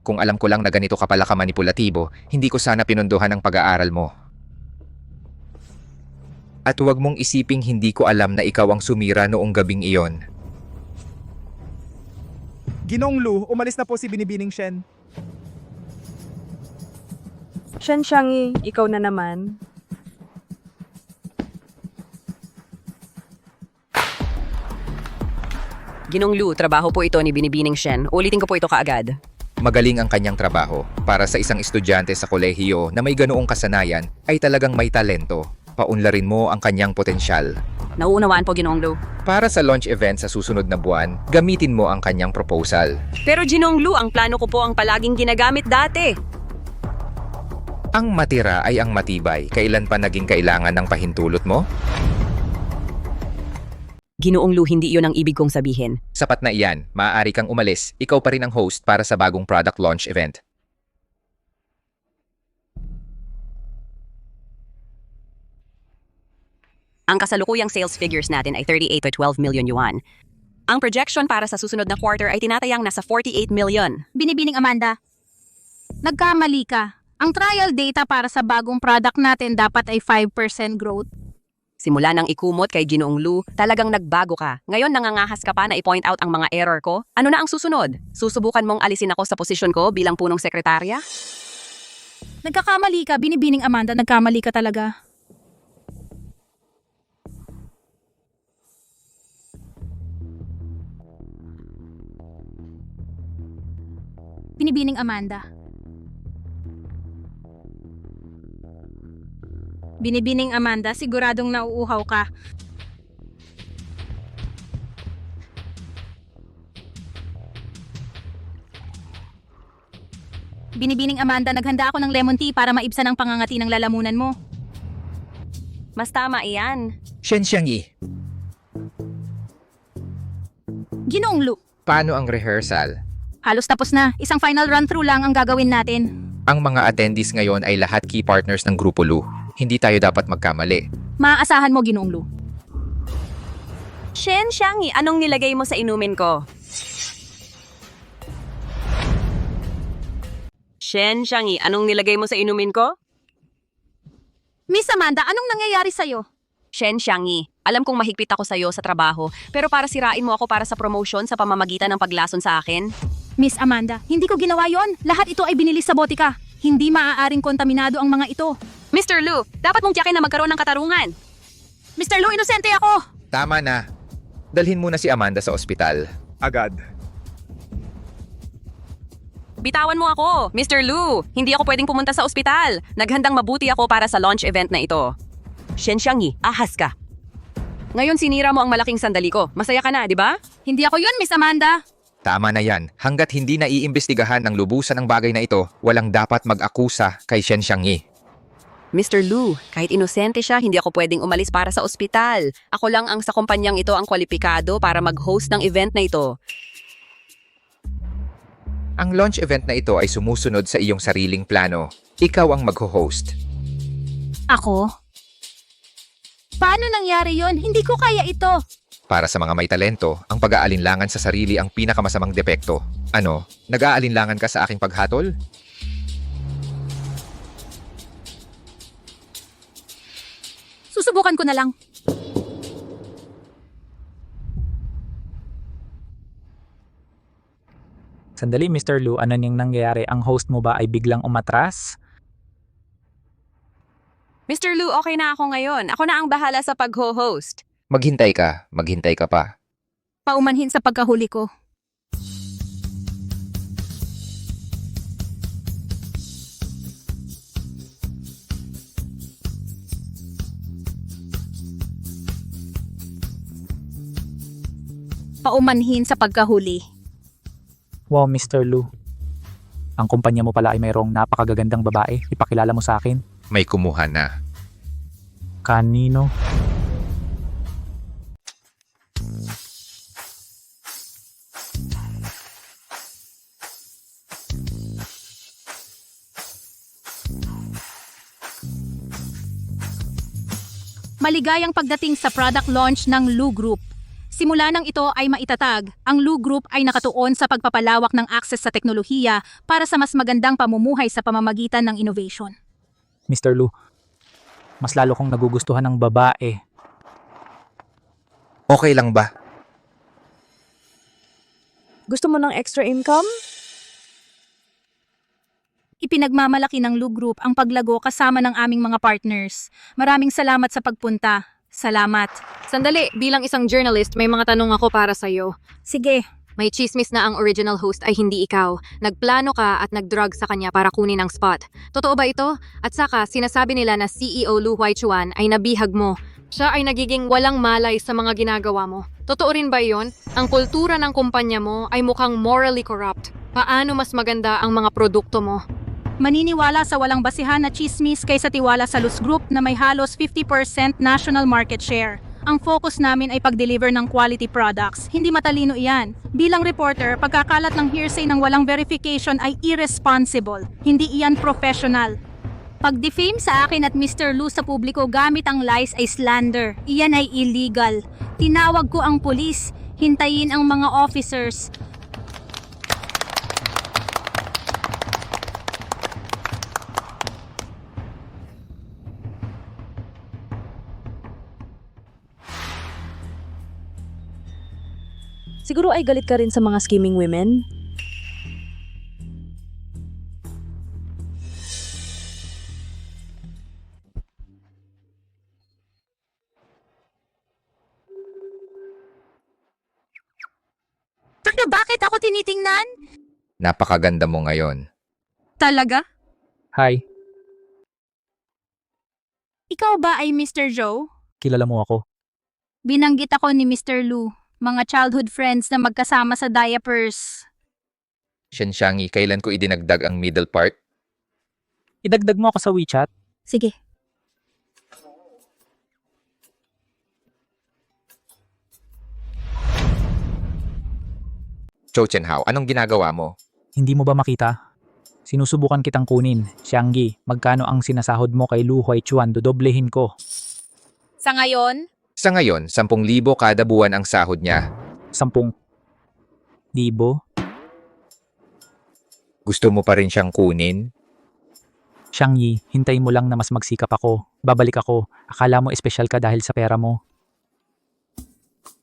Kung alam ko lang na ganito ka pala kamanipulatibo, hindi ko sana pinunduhan ang pag-aaral mo. At huwag mong isiping hindi ko alam na ikaw ang sumira noong gabing iyon. Ginong Lu, umalis na po si Binibining Shen. Shen Xiangyi, ikaw na naman. Ginong Lu, trabaho po ito ni Binibining Shen. Ulitin ko po ito kaagad. Magaling ang kanyang trabaho. Para sa isang estudyante sa kolehiyo na may ganoong kasanayan, ay talagang may talento. Paunlarin mo ang kanyang potensyal. Nauunawaan po, Ginong Lu. Para sa launch event sa susunod na buwan, gamitin mo ang kanyang proposal. Pero Ginong Lu, ang plano ko po ang palaging ginagamit dati. Ang matira ay ang matibay. Kailan pa naging kailangan ng pahintulot mo? Ginoong Lu, hindi iyon ang ibig kong sabihin. Sapat na iyan. Maaari kang umalis. Ikaw pa rin ang host para sa bagong product launch event. Ang kasalukuyang sales figures natin ay 38 to 12 million yuan. Ang projection para sa susunod na quarter ay tinatayang nasa 48 million. Binibining Amanda, nagkamali ka. Ang trial data para sa bagong product natin dapat ay 5% growth. Simula nang ikumot kay Ginoong Lu, talagang nagbago ka. Ngayon nangangahas ka pa na i-point out ang mga error ko. Ano na ang susunod? Susubukan mong alisin ako sa posisyon ko bilang punong sekretarya? Nagkakamali ka, Binibining Amanda, nagkamali ka talaga. Binibining Amanda. Binibining Amanda, siguradong nauuhaw ka. Binibining Amanda, naghanda ako ng lemon tea para maibsan ang pangangati ng lalamunan mo. Mas tama iyan. Shen Xiangyi, Ginoong Lu, paano ang rehearsal? halos tapos na. Isang final run-through lang ang gagawin natin. Ang mga attendees ngayon ay lahat key partners ng Grupo Lu. Hindi tayo dapat magkamali. Maaasahan mo, Ginoong Lu. Shen Xiangyi, anong nilagay mo sa inumin ko? Shen Xiangyi, anong nilagay mo sa inumin ko? Miss Amanda, anong nangyayari sa'yo? Shen Xiangyi, alam kong mahigpit ako sa'yo sa trabaho, pero para sirain mo ako para sa promotion sa pamamagitan ng paglason sa akin? Miss Amanda, hindi ko ginawa yon. Lahat ito ay binili sa botika. Hindi maaaring kontaminado ang mga ito. Mr. Lu, dapat mong tiyakin na magkaroon ng katarungan. Mr. Lu, inosente ako! Tama na. Dalhin muna si Amanda sa ospital. Agad. Bitawan mo ako, Mr. Lu. Hindi ako pwedeng pumunta sa ospital. Naghandang mabuti ako para sa launch event na ito. Shen Xiangyi, ahas ka. Ngayon sinira mo ang malaking sandali ko. Masaya ka na, di ba? Hindi ako yun, Miss Amanda. Tama na yan. Hanggat hindi na iimbestigahan ng lubusan ng bagay na ito, walang dapat mag-akusa kay Shen Xiangyi. Mr. Lu, kahit inosente siya, hindi ako pwedeng umalis para sa ospital. Ako lang ang sa kumpanyang ito ang kwalipikado para mag-host ng event na ito. Ang launch event na ito ay sumusunod sa iyong sariling plano. Ikaw ang mag-host. Ako? Paano nangyari yon? Hindi ko kaya ito. Para sa mga may talento, ang pag-aalinlangan sa sarili ang pinakamasamang depekto. Ano? Nag-aalinlangan ka sa aking paghatol? Susubukan ko na lang. Sandali, Mr. Lu, ano niyang nangyayari? Ang host mo ba ay biglang umatras? Mr. Lu, okay na ako ngayon. Ako na ang bahala sa pag-host. Maghintay ka pa. Paumanhin sa pagkahuli ko. Paumanhin sa pagkahuli. Wow, Mr. Lu. Ang kumpanya mo pala ay mayroong napakagagandang babae. Ipakilala mo sa akin. May kumuha na. Kanino? Maligayang pagdating sa product launch ng Lu Group. Simula nang ito ay maitatag, ang Lu Group ay nakatuon sa pagpapalawak ng access sa teknolohiya para sa mas magandang pamumuhay sa pamamagitan ng innovation. Mr. Lu, mas lalo kong nagugustuhan ng babae. Okay lang ba? Gusto mo ng extra income? Ipinagmamalaki ng Lu Group ang paglago kasama ng aming mga partners. Maraming salamat sa pagpunta. Salamat. Sandali, bilang isang journalist, may mga tanong ako para sa'yo. Sige. May chismis na ang original host ay hindi ikaw. Nagplano ka at nagdrug sa kanya para kunin ang spot. Totoo ba ito? At saka, sinasabi nila na CEO Lu Huaichuan ay nabihag mo. Siya ay nagiging walang malay sa mga ginagawa mo. Totoo rin ba iyon? Ang kultura ng kumpanya mo ay mukhang morally corrupt. Paano mas maganda ang mga produkto mo? Maniniwala sa walang basihan na chismis kaysa tiwala sa Luz Group na may halos 50% national market share. Ang focus namin ay pag-deliver ng quality products. Hindi matalino iyan. Bilang reporter, pagkakalat ng hearsay ng walang verification ay irresponsible. Hindi iyan professional. Pag-defame sa akin at Mr. Lu sa publiko gamit ang lies ay slander. Iyan ay illegal. Tinawag ko ang pulis. Hintayin ang mga officers. Siguro ay galit ka rin sa mga scheming women? Bakit ako tinitingnan? Napakaganda mo ngayon. Talaga? Hi, Ikaw ba ay Mr. Zhou? kilala mo ako. Binanggit ako ni Mr. Lu. Mga childhood friends na magkasama sa diapers. Shen Xiangyi, kailan ko idinagdag ang middle part? Idagdag mo ako sa WeChat. Sige. Chou Chenhao, anong ginagawa mo? Hindi mo ba makita? Sinusubukan kitang kunin. Xiangyi, magkano ang sinasahod mo kay Lu Huaichuan? Dodoblehin ko. Sa ngayon, Sa ngayon, 10,000 kada buwan ang sahod niya. 10,000. Gusto mo pa rin siyang kunin? Xiangyi, hintayin mo lang na mas magsikap ako. Babalik ako. Akala mo espesyal ka dahil sa pera mo.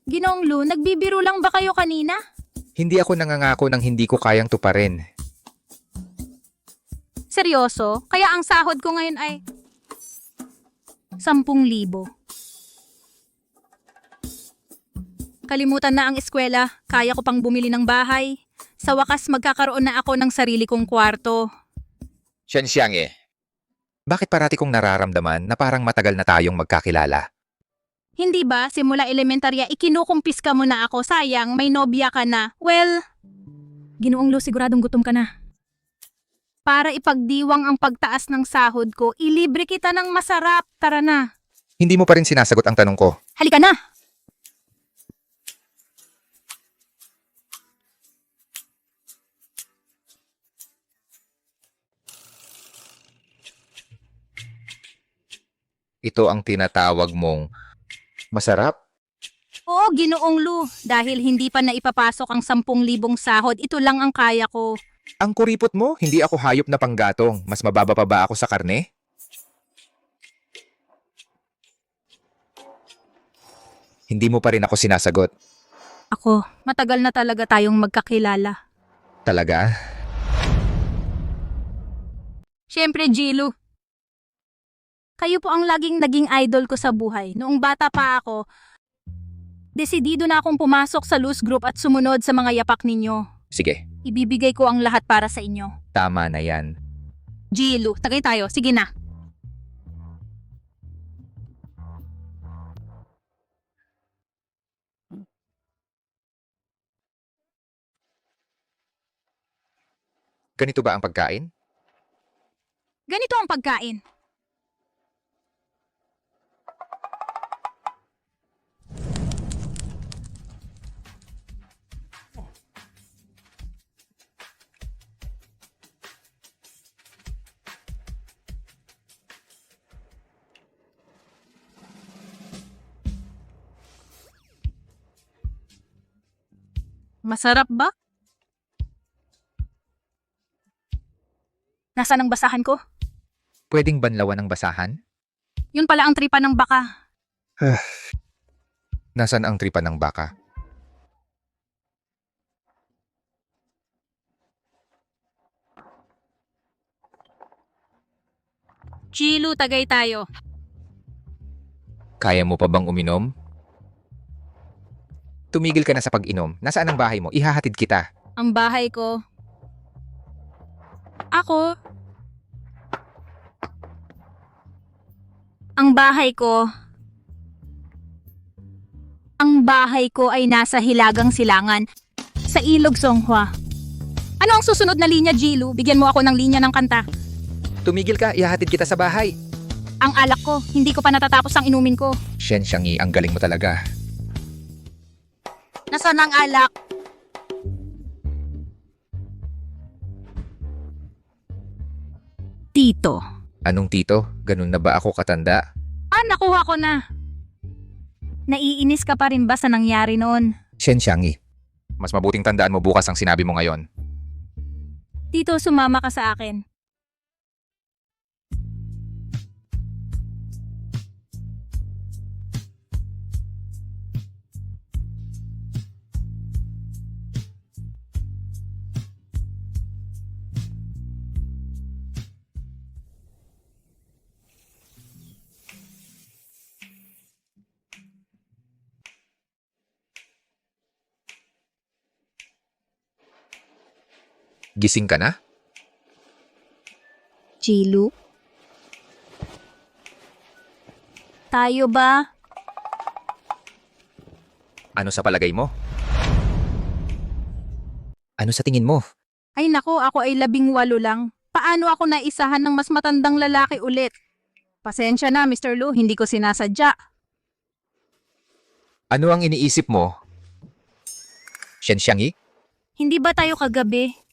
Ginoong Lu, nagbibiro lang ba kayo kanina? Hindi ako nangangako ng hindi ko kayang tuparin. Seryoso? Kaya ang sahod ko ngayon ay 10,000. Kalimutan na ang eskwela, kaya ko pang bumili ng bahay. Sa wakas magkakaroon na ako ng sarili kong kwarto. Xiangyi. Bakit parati kong nararamdaman na parang matagal na tayong magkakilala? Hindi ba, simula elementarya, ikinukumpis ka mo na ako, sayang, may nobya ka na. Well, Ginoong Lu, siguradong gutom ka na. Para ipagdiwang ang pagtaas ng sahod ko, ilibre kita ng masarap, tara na. Hindi mo pa rin sinasagot ang tanong ko. Halika na! Ito ang tinatawag mong masarap? Oo, Ginoong Lu, dahil hindi pa naipapasok ang 10,000 sahod, ito lang ang kaya ko. Ang kuripot mo, hindi ako hayop na panggatong. Mas mababa pa ba ako sa karne? Hindi mo pa rin ako sinasagot. Ako, matagal na talaga tayong magkakilala. Talaga? Siyempre, Jilu. Kayo po ang laging naging idol ko sa buhay. Noong bata pa ako, desidido na akong pumasok sa loose group at sumunod sa mga yapak ninyo. Sige, Ibibigay ko ang lahat para sa inyo. tama na yan. Jilu, tagay tayo. Sige na. Ganito ba ang pagkain? Ganito ang pagkain. Masarap ba? Nasaan ang basahan ko? Pwedeng banlawan ng basahan? Yun pala ang tripa ng baka. Nasaan ang tripa ng baka? Jilu, tagay tayo. Kaya mo pa bang uminom? Tumigil ka na sa pag-inom. Nasaan ang bahay mo? Ihahatid kita. Ang bahay ko. Ako. Ang bahay ko. Ang bahay ko ay nasa Hilagang Silangan, sa Ilog Songhua. Ano ang susunod na linya, Jilu? Bigyan mo ako ng linya ng kanta. Tumigil ka, ihahatid kita sa bahay. Ang alak ko, hindi ko pa natatapos ang inumin ko. Xiangyi, ang galing mo talaga. Nasaan ang alak? Tito. Anong tito? Ganun na ba ako katanda? Nakuha ko na. Naiinis ka pa rin ba sa nangyari noon? Xiangyi. Mas mabuting tandaan mo bukas ang sinabi mo ngayon. Tito, sumama ka sa akin. Gising ka na? Jilu? Tayo ba? Ano sa palagay mo? Ano sa tingin mo? Ay nako, ako ay 18 lang. Paano ako naisahan ng mas matandang lalaki ulit? Pasensya na, Mr. Lu, hindi ko sinasadya. Ano ang iniisip mo? Xiangyi? Hindi ba tayo kagabi?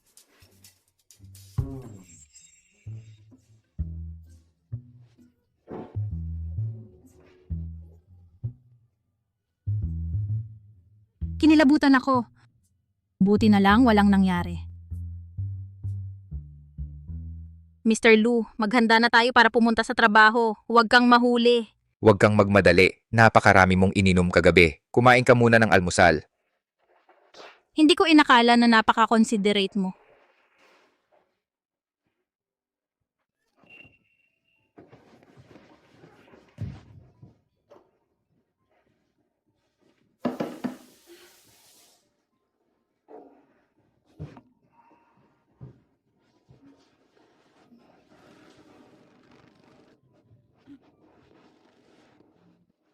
Kinilabutan ako. Buti na lang walang nangyari. Mr. Lu, maghanda na tayo para pumunta sa trabaho. Huwag kang mahuli. Huwag kang magmadali. Napakarami mong ininom kagabi. Kumain ka muna ng almusal. Hindi ko inakala na napaka-considerate mo.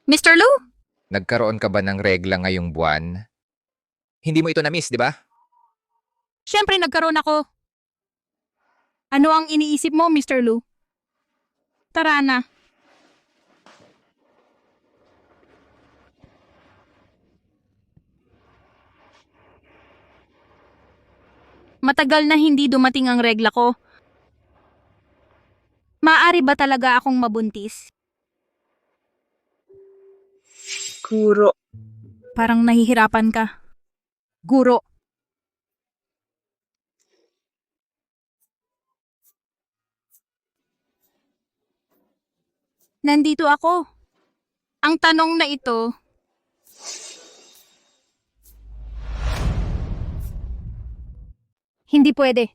Mr. Lu? Nagkaroon ka ba ng regla ngayong buwan? Hindi mo ito na-miss, di ba? Siyempre nagkaroon ako. Ano ang iniisip mo, Mr. Lu? Tara na. Matagal na hindi dumating ang regla ko. Maaari ba talaga akong mabuntis? Guro. Parang nahihirapan ka. Guro. Nandito ako. Ang tanong na ito, hindi pwede.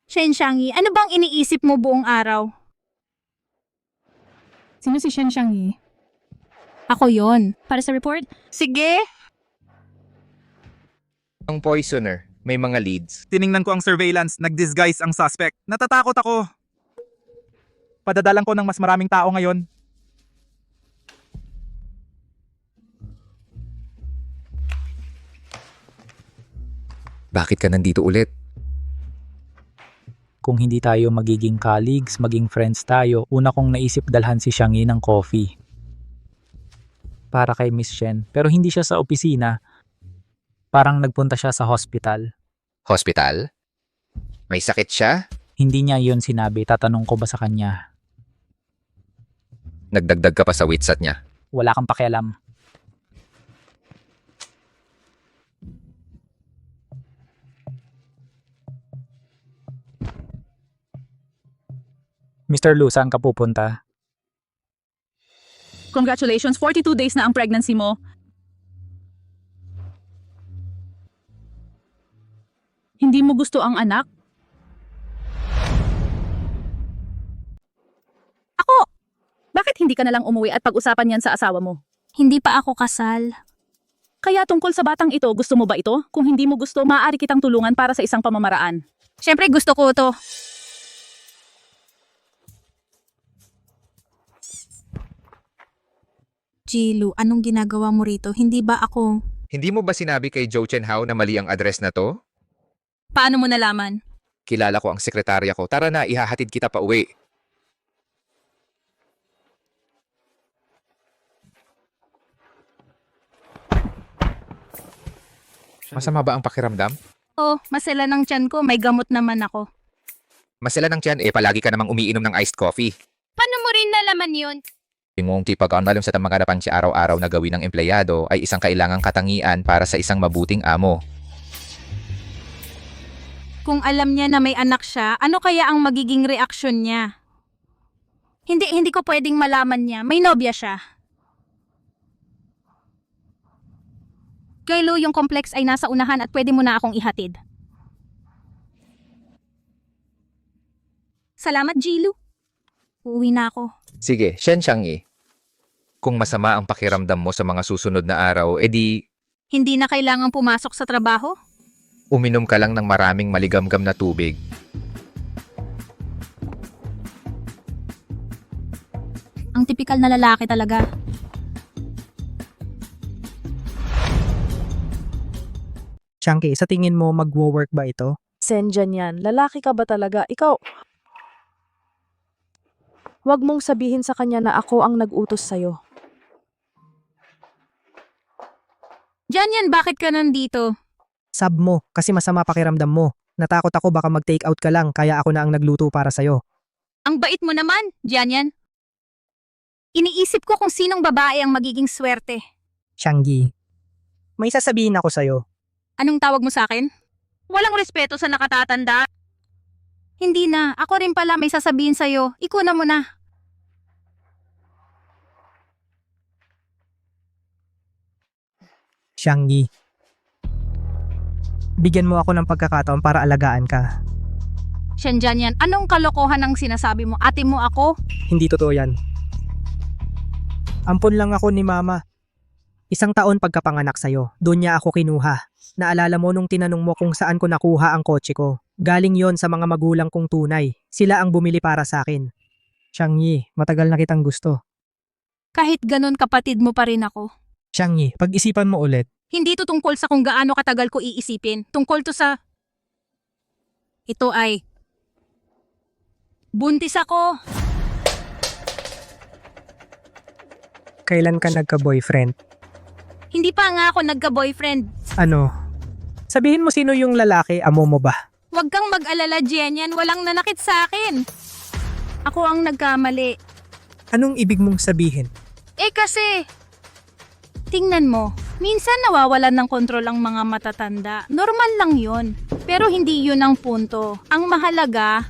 Shen Xiangyi, ano bang iniisip mo buong araw? Sino si Shen Xiangyi? Ako yon. Para sa report? Sige. Ang poisoner, may mga leads. Tiningnan ko ang surveillance, nag-disguise ang suspect. Natatakot ako. Padadalan ko ng mas maraming tao ngayon. Bakit ka nandito ulit? Kung hindi tayo magiging colleagues, maging friends tayo, una kong naisip dalhan si Xiangyi ng coffee. Para kay Miss Shen. Pero hindi siya sa opisina. Parang nagpunta siya sa hospital. Hospital? May sakit siya? Hindi niya yon sinabi. Tatanong ko ba sa kanya? Nagdagdag ka pa sa WhatsApp niya. Wala kang pakialam. Mr. Lu, saan ka pupunta? Congratulations, 42 days na ang pregnancy mo. Hindi mo gusto ang anak? Ako! Bakit hindi ka nalang umuwi at pag-usapan yan sa asawa mo? Hindi pa ako kasal. Kaya tungkol sa batang ito, gusto mo ba ito? Kung hindi mo gusto, maaari kitang tulungan para sa isang pamamaraan. Siyempre gusto ko to. Jilu, anong ginagawa mo rito? Hindi ba ako... Hindi mo ba sinabi kay Zhou Chenhao na mali ang address na to? Paano mo nalaman? Kilala ko ang sekretarya ko. Tara na, ihahatid kita pa uwi. Masama ba ang pakiramdam? Oh, masela ng tiyan ko. May gamot naman ako. Masela ng tiyan, palagi ka namang umiinom ng iced coffee. Paano mo rin nalaman yun? Mong pag-analim sa mga harapan siya araw-araw na gawin ng empleyado ay isang kailangang katangian para sa isang mabuting amo. Kung alam niya na may anak siya, ano kaya ang magiging reaksyon niya? Hindi ko pwedeng malaman niya. May nobya siya. Kay Lu, yung complex ay nasa unahan at pwede mo na akong ihatid. Salamat, Jilu. Uuwi na ako. Sige, Shen Xiangyi. Kung masama ang pakiramdam mo sa mga susunod na araw, edi Hindi na kailangang pumasok sa trabaho? uminom ka lang ng maraming maligamgam na tubig. Ang tipikal na lalaki talaga. Xiangyi, sa tingin mo magwo-work ba ito? Sendyan yan. Lalaki ka ba talaga? Ikaw. Huwag mong sabihin sa kanya na ako ang nag-utos sa'yo. Janyan, bakit ka nandito? Sab mo, kasi masama pakiramdam mo. Natakot ako baka mag-take out ka lang, kaya ako na ang nagluto para sa'yo. Ang bait mo naman, Janyan. Iniisip ko kung sinong babae ang magiging swerte. Xiangyi, May sasabihin ako sa'yo. Anong tawag mo sa akin? Walang respeto sa nakatatanda. Hindi na. Ako rin pala may sasabihin sa'yo. Ikuna mo na. Xiangyi. Bigyan mo ako ng pagkakataon para alagaan ka. Shenzhen yan. Anong kalokohan ang sinasabi mo? Ate mo ako? Hindi totoo yan. Ampon lang ako ni Mama. 1 taon pagkapanganak sa'yo, doon niya ako kinuha. Naalala mo nung tinanong mo kung saan ko nakuha ang kotse ko. Galing yon sa mga magulang kong tunay. Sila ang bumili para sa akin. Xiangyi, matagal na kitang gusto. Kahit ganun kapatid mo pa rin ako. Xiangyi, pag-isipan mo ulit. Hindi to tungkol sa kung gaano katagal ko iisipin. Tungkol to sa... Ito ay... Buntis ako! Kailan ka nagka-boyfriend? Hindi pa nga ako nagka-boyfriend. Ano? Sabihin mo sino yung lalaki, amo mo ba? Huwag kang mag-alala, Jenyan. Walang nanakit sa akin. Ako ang nagkamali. Anong ibig mong sabihin? Kasi... Tingnan mo, minsan nawawalan ng kontrol ang mga matatanda. Normal lang yun. Pero hindi yun ang punto. Ang mahalaga,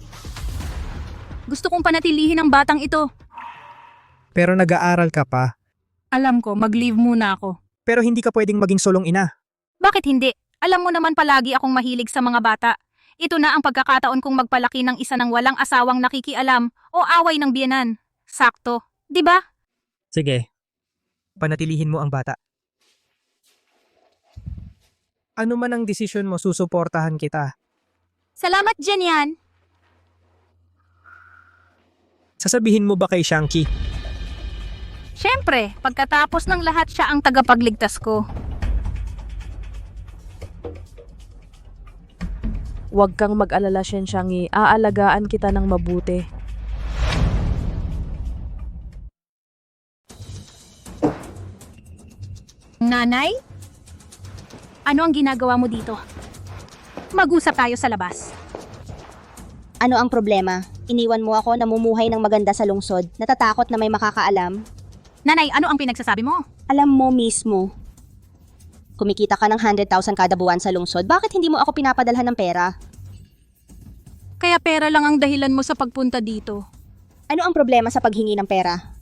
gusto kong panatilihin ang batang ito. Pero nag-aaral ka pa. Alam ko, mag-leave muna ako. Pero hindi ka pwedeng maging solong ina. Bakit hindi? Alam mo naman palagi akong mahilig sa mga bata. Ito na ang pagkakataon kong magpalaki ng isa ng walang asawang nakikialam o away ng biyenan. Sakto, di ba? Sige. Panatilihin mo ang bata. Ano man ang desisyon mo, susuportahan kita. Salamat, Jenyan. Sasabihin mo ba kay Xiangyi? Siyempre, pagkatapos ng lahat siya ang tagapagligtas ko. Huwag kang mag-alala, Xiangyi. Aalagaan kita ng mabuti. Nanay? Ano ang ginagawa mo dito? Mag-usap tayo sa labas. Ano ang problema? Iniwan mo ako namumuhay ng maganda sa lungsod, natatakot na may makakaalam? Nanay, ano ang pinagsasabi mo? Alam mo mismo. Kumikita ka ng 100,000 kada buwan sa lungsod, bakit hindi mo ako pinapadalhan ng pera? Kaya pera lang ang dahilan mo sa pagpunta dito. Ano ang problema sa paghingi ng pera?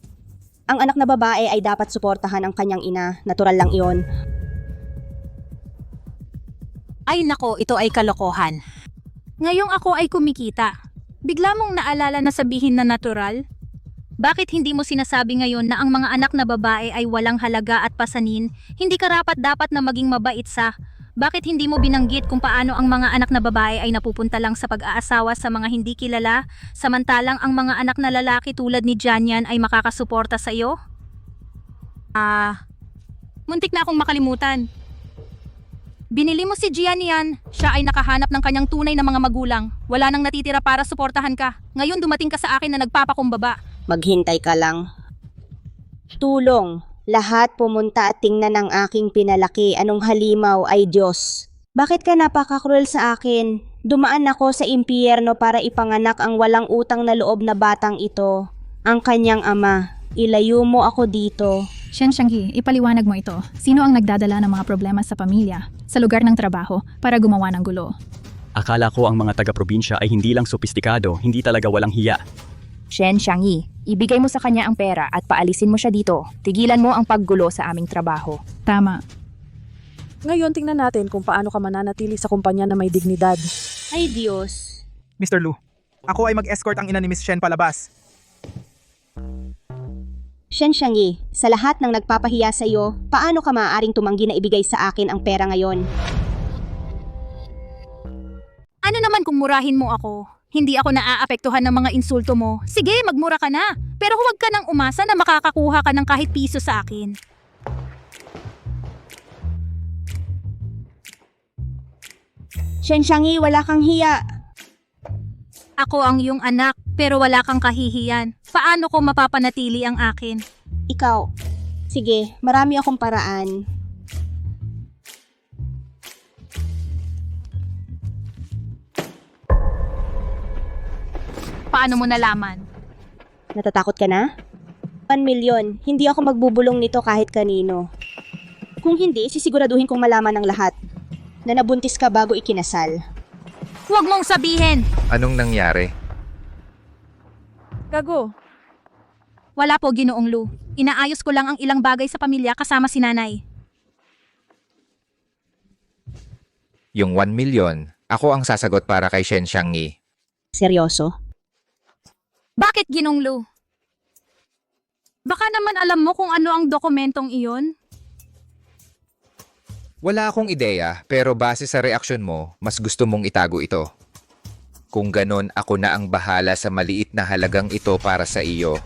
Ang anak na babae ay dapat suportahan ang kanyang ina, natural lang iyon. Ay nako, ito ay kalokohan. Ngayong ako ay kumikita. Bigla mong naalala na sabihin na natural? Bakit hindi mo sinasabi ngayon na ang mga anak na babae ay walang halaga at pasanin? Hindi karapat dapat na maging mabait sa... Bakit hindi mo binanggit kung paano ang mga anak na babae ay napupunta lang sa pag-aasawa sa mga hindi kilala, samantalang ang mga anak na lalaki tulad ni Janyan ay makakasuporta sa iyo? Muntik na akong makalimutan. Binili mo si Jianian, siya ay nakahanap ng kanyang tunay na mga magulang. Wala nang natitira para suportahan ka. Ngayon dumating ka sa akin na nagpapakumbaba. Maghintay ka lang. Tulong. Lahat pumunta at tingnan ang aking pinalaki. Anong halimaw ay Diyos. Bakit ka napaka-cruel sa akin? Dumaan ako sa impyerno para ipanganak ang walang utang na loob na batang ito. Ang kanyang ama. Ilayo mo ako dito. Xiangyi, ipaliwanag mo ito. Sino ang nagdadala ng mga problema sa pamilya, sa lugar ng trabaho, para gumawa ng gulo? Akala ko ang mga taga-probinsya ay hindi lang sopistikado, hindi talaga walang hiya. Xiangyi, ibigay mo sa kanya ang pera at paalisin mo siya dito. Tigilan mo ang paggulo sa aming trabaho. Tama. Ngayon tingnan natin kung paano ka mananatili sa kumpanya na may dignidad. Ay Diyos. Mr. Lu, ako ay mag-escort ang ina ni Miss Shen palabas. Xiangyi, sa lahat ng nagpapahiya sa iyo, paano ka maaaring tumanggi na ibigay sa akin ang pera ngayon? Ano naman kung murahin mo ako? Hindi ako naaapektuhan ng mga insulto mo. Sige, magmura ka na. Pero huwag ka nang umasa na makakakuha ka ng kahit piso sa akin. Xiangyi, wala kang hiya. Ako ang iyong anak, pero wala kang kahihiyan. Paano ko mapapanatili ang akin? Ikaw. Sige, marami akong paraan. Paano mo nalaman? Natatakot ka na? 1 milyon. Hindi ako magbubulong nito kahit kanino. Kung hindi, sisiguraduhin kong malaman ng lahat na nabuntis ka bago ikinasal. Huwag mong sabihin! Anong nangyari? Gago. Wala po, Ginoong Lu. Inaayos ko lang ang ilang bagay sa pamilya kasama si nanay. Yung 1 million, ako ang sasagot para kay Shen Xiangyi. Seryoso? Bakit, Ginong Lu? Baka naman alam mo kung ano ang dokumentong iyon? Wala akong ideya, pero base sa reaksyon mo, mas gusto mong itago ito. Kung ganon, ako na ang bahala sa maliit na halagang ito para sa iyo.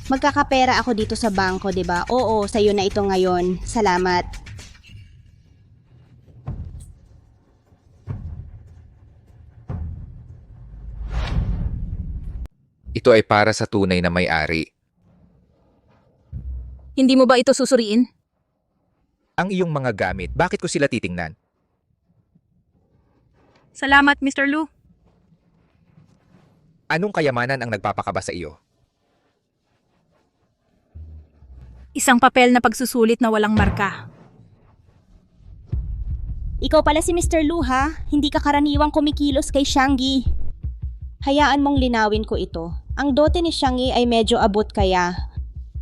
Magkakapera ako dito sa bangko, 'di ba? Oo, sa'yo na ito ngayon. Salamat. Ito ay para sa tunay na may-ari. Hindi mo ba ito susuriin? Ang iyong mga gamit, bakit ko sila titingnan? Salamat, Mr. Lu. Anong kayamanan ang nagpapakaba sa iyo? Isang papel na pagsusulit na walang marka. Ikaw pala si Mr. Lu, ha? Hindi ka karaniwang kumikilos kay Xiangyi. Hayaan mong linawin ko ito. Ang dote ni Xiangyi ay medyo abot kaya.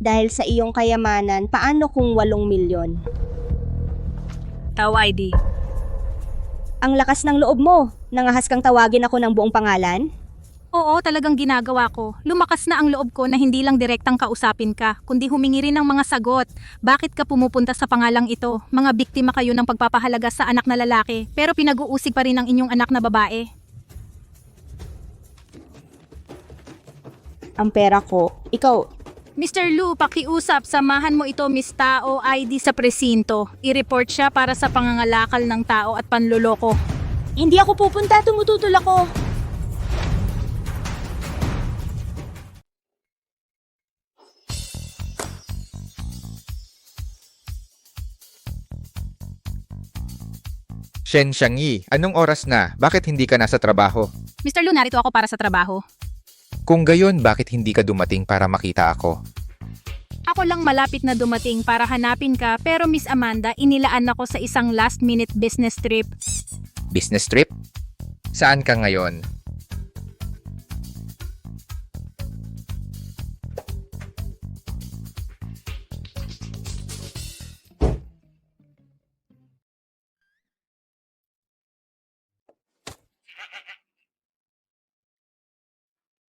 Dahil sa iyong kayamanan, paano kung 8 milyon? Tao ID. Ang lakas ng loob mo. Nangahas kang tawagin ako ng buong pangalan? Oo, talagang ginagawa ko. Lumakas na ang loob ko na hindi lang direktang kausapin ka, kundi humingi rin ng mga sagot. Bakit ka pumupunta sa pangalang ito? Mga biktima kayo ng pagpapahalaga sa anak na lalaki, pero pinag-uusig pa rin ang inyong anak na babae. Ang pera ko. Ikaw, Mr. Lu, pakiusap, samahan mo ito Miss Tao ID sa presinto. I-report siya para sa pangangalakal ng tao at panloloko. hindi ako pupunta. Tumututol ako. Shen Xiangyi, anong oras na? Bakit hindi ka nasa trabaho? Mr. Lu, narito ako para sa trabaho. Kung gayon, bakit hindi ka dumating para makita ako? Ako lang malapit na dumating para hanapin ka, pero Miss Amanda, inilaan ako sa isang last-minute business trip. Business trip? Saan ka ngayon?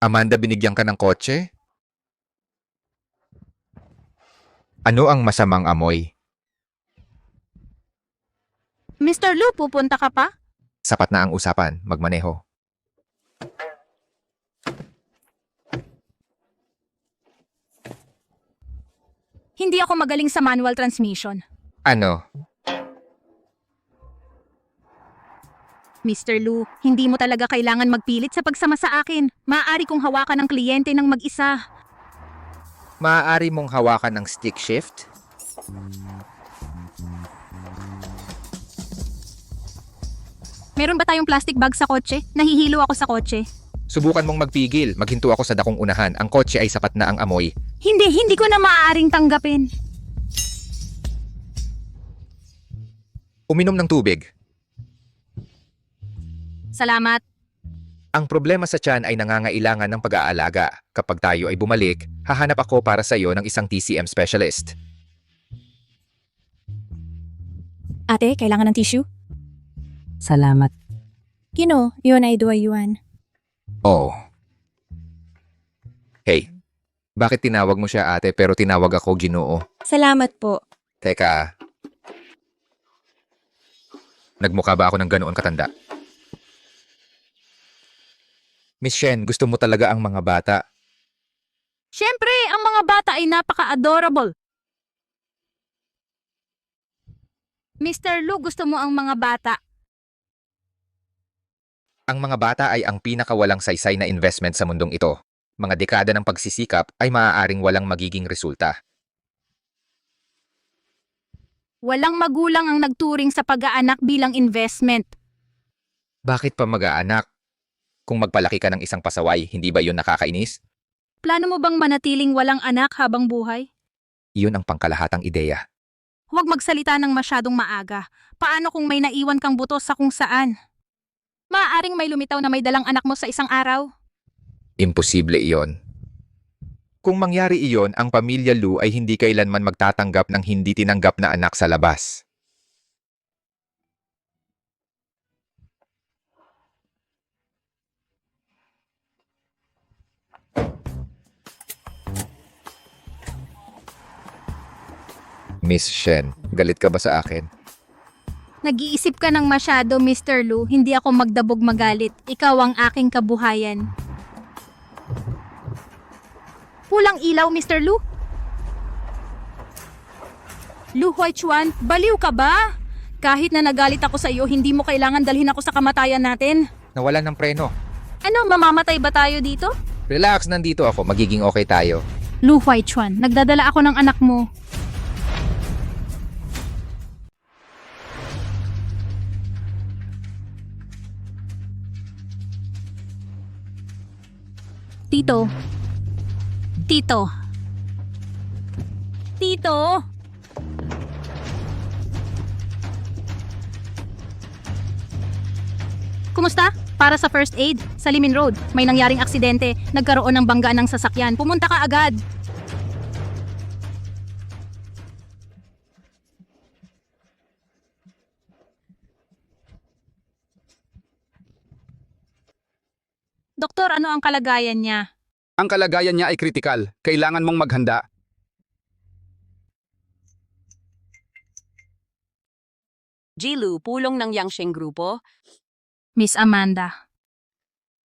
Amanda, binigyan ka ng kotse? Ano ang masamang amoy? Mr. Lu, pupunta ka pa? Sapat na ang usapan, magmaneho. Hindi ako magaling sa manual transmission. Ano? Mr. Lu, hindi mo talaga kailangan magpilit sa pagsama sa akin. Maaari kong hawakan ng kliyente ng mag-isa. Maaari mong hawakan ng stick shift? Meron ba tayong plastic bag sa kotse? Nahihilo ako sa kotse. Subukan mong magpigil, maghinto ako sa dakong unahan. Ang kotse ay sapat na ang amoy. Hindi ko na maaaring tanggapin. Uminom ng tubig. Salamat. Ang problema sa tiyan ay nangangailangan ng pag-aalaga. Kapag tayo ay bumalik, hahanap ako para sa iyo ng isang TCM specialist. Ate, kailangan ng tissue? Salamat. Kino, yun ay 2 yuan. Oh. Hey, bakit tinawag mo siya ate pero tinawag ako Ginoo? Salamat po. Teka. Nagmukha ba ako ng ganoon katanda? Miss Shen, gusto mo talaga ang mga bata? Siyempre, ang mga bata ay napaka-adorable. Mr. Lu, gusto mo ang mga bata? Ang mga bata ay ang pinakawalang saysay na investment sa mundong ito. Mga dekada ng pagsisikap ay maaaring walang magiging resulta. Walang magulang ang nagturing sa pag-aanak bilang investment. Bakit pa mag-aanak? Kung magpalaki ka ng isang pasaway, hindi ba yun nakakainis? plano mo bang manatiling walang anak habang buhay? Iyon ang pangkalahatang ideya. Huwag magsalita ng masyadong maaga. Paano kung may naiwan kang buto sa kung saan? Maaaring may lumitaw na may dalang anak mo sa isang araw. Imposible iyon. Kung mangyari iyon, ang pamilya Lu ay hindi kailanman magtatanggap ng hindi tinanggap na anak sa labas. Miss Shen, galit ka ba sa akin? Nag-iisip ka ng masyado, Mr. Lu. Hindi ako magdabog magalit. Ikaw ang aking kabuhayan. Pulang ilaw, Mr. Lu. Lu Huaichuan, baliw ka ba? Kahit na nagalit ako sa iyo, hindi mo kailangan dalhin ako sa kamatayan natin. Nawalan ng preno. Ano, mamamatay ba tayo dito? Relax, nandito ako. Magiging okay tayo. Lu Huaichuan, nagdadala ako ng anak mo. Tito. Tito. Tito. Kumusta? Para sa first aid, sa Limin Road, may nangyaring aksidente. Nagkaroon ng bangga ng sasakyan. Pumunta ka agad. Doktor, ano ang kalagayan niya? Ang kalagayan niya ay kritikal. Kailangan mong maghanda. Jilu, pulong ng Yangsheng Grupo. Miss Amanda.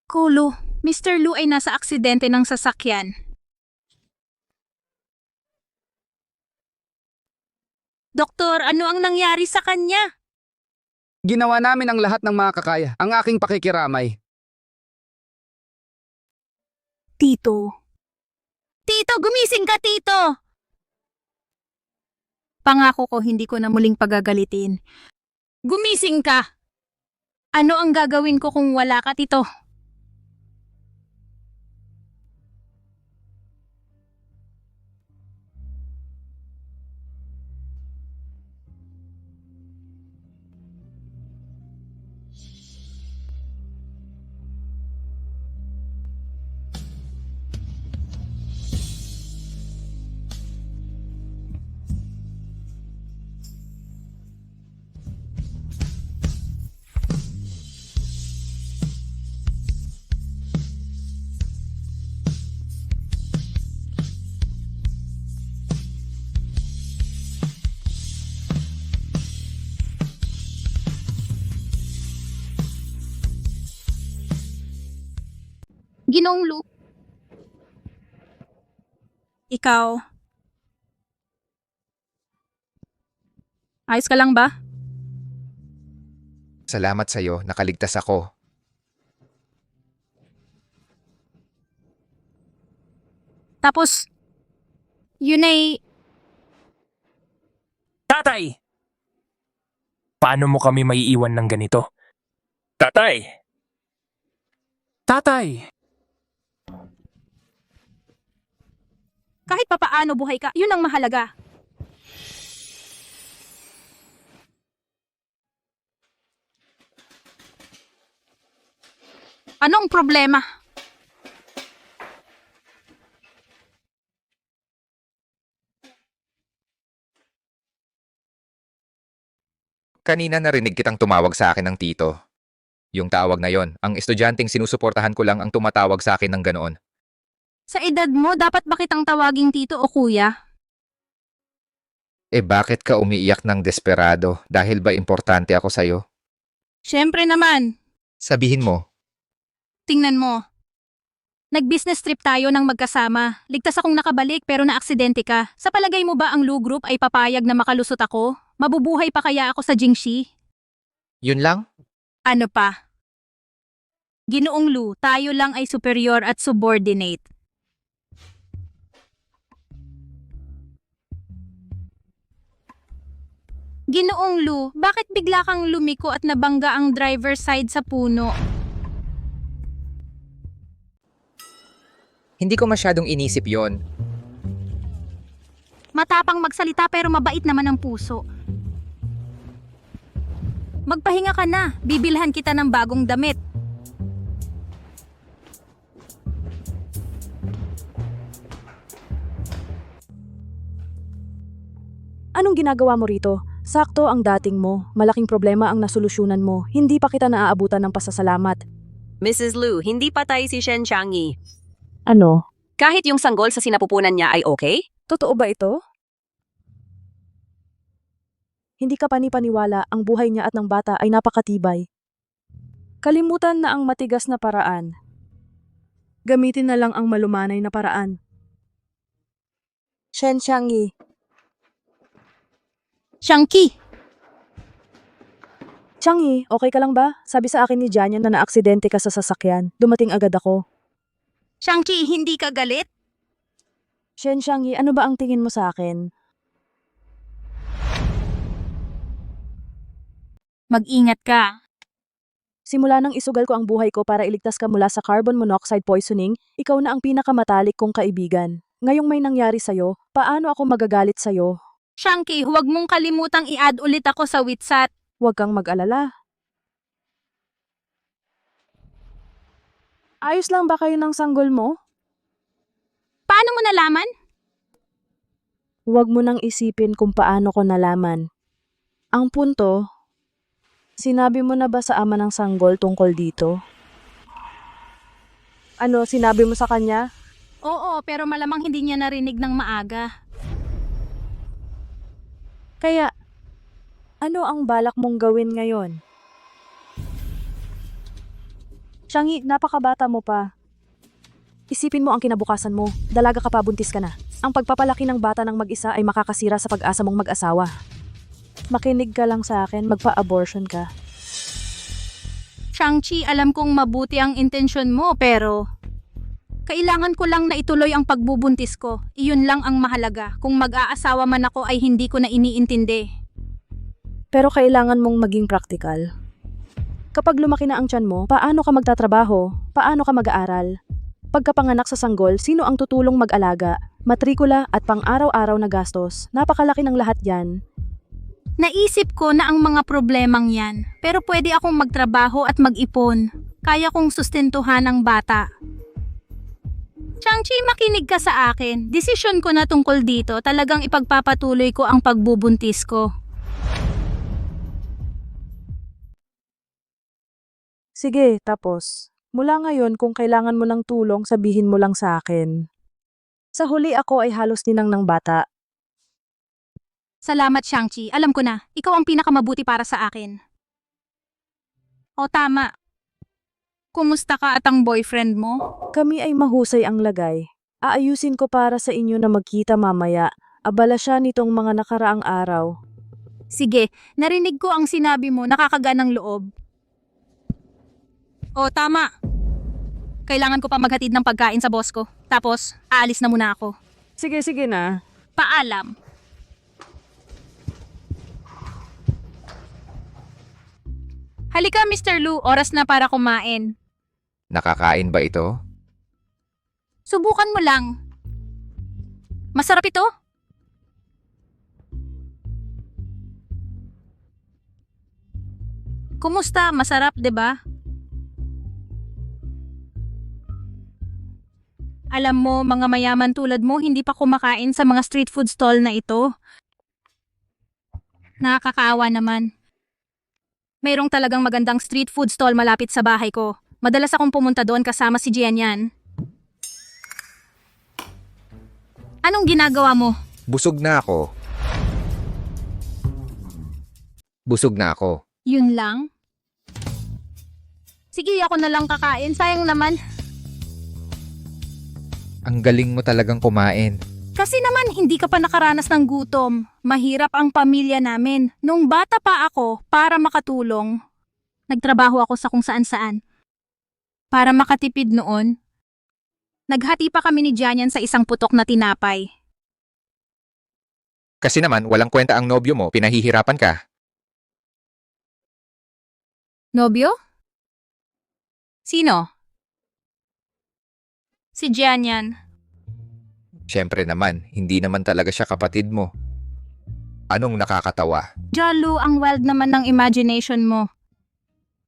Kulo, Mr. Lu ay nasa aksidente ng sasakyan. Doktor, ano ang nangyari sa kanya? Ginawa namin ang lahat ng makakaya. Ang aking pakikiramay. Tito. Tito, gumising ka, Tito! Pangako ko hindi ko na muling pagagalitin. Gumising ka! Ano ang gagawin ko kung wala ka, Tito? Ginoong Lu. Ikaw. Ayos ka lang ba? Salamat sa'yo, nakaligtas ako. Tapos, yun ay... Tatay! Paano mo kami maiiwan ng ganito? Tatay! Tatay! Kahit papaano buhay ka, yun ang mahalaga. Anong problema? Kanina narinig kitang tumawag sa akin ng tito. Yung tawag na yon, ang estudyanteng sinusuportahan ko lang ang tumatawag sa akin ng ganoon. Sa edad mo, dapat ba kitang tawaging tito o kuya? Eh bakit ka umiiyak ng desperado? Dahil ba importante ako sa'yo? Siyempre naman. Sabihin mo. Tingnan mo. Nag-business trip tayo ng magkasama. Ligtas akong nakabalik pero naaksidente ka. Sa palagay mo ba ang Lu Group ay papayag na makalusot ako? Mabubuhay pa kaya ako sa Jingxi? Yun lang? Ano pa? Ginoong Lu, tayo lang ay superior at subordinate. Ginoong Lu, bakit bigla kang lumiko at nabangga ang driver side sa puno? Hindi ko masyadong inisip yon. Matapang magsalita pero mabait naman ang puso. Magpahinga ka na, bibilhan kita ng bagong damit. Anong ginagawa mo rito? Sakto ang dating mo. Malaking problema ang nasolusyonan mo. Hindi pa kita naaabutan ng pasasalamat. Mrs. Lu, hindi patay si Shen Xiangyi. Ano? Kahit yung sanggol sa sinapupunan niya ay okay? Totoo ba ito? Hindi ka panipaniwala, ang buhay niya at ng bata ay napakatibay. Kalimutan na ang matigas na paraan. Gamitin na lang ang malumanay na paraan. Shen Xiangyi. Xiangqi! Xiangyi, okay ka lang ba? Sabi sa akin ni Janyan na naaksidente ka sa sasakyan. Dumating agad ako. Xiangqi, hindi ka galit? Shen Xiangyi, ano ba ang tingin mo sa akin? Mag-ingat ka. Simula nang isugal ko ang buhay ko para iligtas ka mula sa carbon monoxide poisoning, ikaw na ang pinakamatalik kong kaibigan. Ngayong may nangyari sa'yo, paano ako magagalit sa'yo? Xiangqi, huwag mong kalimutang i-add ulit ako sa WeChat. Huwag kang mag-alala. Ayos lang ba kayo ng sanggol mo? Paano mo nalaman? Huwag mo nang isipin kung paano ko nalaman. Ang punto, sinabi mo na ba sa ama ng sanggol tungkol dito? Ano, sinabi mo sa kanya? Oo, pero malamang hindi niya narinig ng maaga. Kaya, ano ang balak mong gawin ngayon? Xiangyi, napakabata mo pa. Isipin mo ang kinabukasan mo. Dalaga ka pa, buntis ka na. Ang pagpapalaki ng bata ng mag-isa ay makakasira sa pag-asa mong mag-asawa. Makinig ka lang sa akin, magpa-abortion ka. Xiangqi, alam kong mabuti ang intensyon mo, pero kailangan ko lang na ituloy ang pagbubuntis ko. Iyon lang ang mahalaga. Kung mag-aasawa man ako ay hindi ko na iniintindi. Pero kailangan mong maging praktikal. Kapag lumaki na ang tiyan mo, paano ka magtatrabaho? Paano ka mag-aaral? Pagkapanganak sa sanggol, sino ang tutulong mag-alaga? Matrikula at pang-araw-araw na gastos. Napakalaki ng lahat yan. Naisip ko na ang mga problemang yan, pero pwede akong magtrabaho at mag-ipon. Kaya kong sustentuhan ang bata. Xiangqi, makinig ka sa akin. Desisyon ko na tungkol dito, talagang ipagpapatuloy ko ang pagbubuntis ko. Sige, tapos. Mula ngayon, kung kailangan mo ng tulong, sabihin mo lang sa akin. Sa huli ako ay halos ninang ng bata. Salamat, Xiangqi. Alam ko na, ikaw ang pinakamabuti para sa akin. O tama. Kumusta ka at ang boyfriend mo? Kami ay mahusay ang lagay. Aayusin ko para sa inyo na magkita mamaya. Abala siya nitong mga nakaraang araw. Sige, narinig ko ang sinabi mo, nakakaganang loob. O tama. Kailangan ko pa maghatid ng pagkain sa boss ko. Tapos, aalis na muna ako. Sige na. Paalam. Halika, Mr. Lu. Oras na para kumain. Nakakain ba ito? Subukan mo lang. Masarap ito? Kumusta? Masarap, 'di ba? Alam mo, mga mayaman tulad mo hindi pa kumakain sa mga street food stall na ito. Nakakaawa naman. Mayroong talagang magandang street food stall malapit sa bahay ko. Madalas akong pumunta doon kasama si Jianyan. Anong ginagawa mo? Busog na ako. Busog na ako. Yun lang? Sige, ako na lang kakain. Sayang naman. Ang galing mo talagang kumain. Kasi naman, hindi ka pa nakaranas ng gutom. Mahirap ang pamilya namin. Nung bata pa ako, para makatulong, nagtrabaho ako sa kung saan-saan. Para makatipid noon, naghati pa kami ni Janyan sa isang putok na tinapay. Kasi naman, walang kwenta ang nobyo mo, pinahihirapan ka. Nobyo? Sino? Si Jian yan. Siyempre naman, hindi naman talaga siya kapatid mo. Anong nakakatawa? Jalu, ang wild naman ng imagination mo.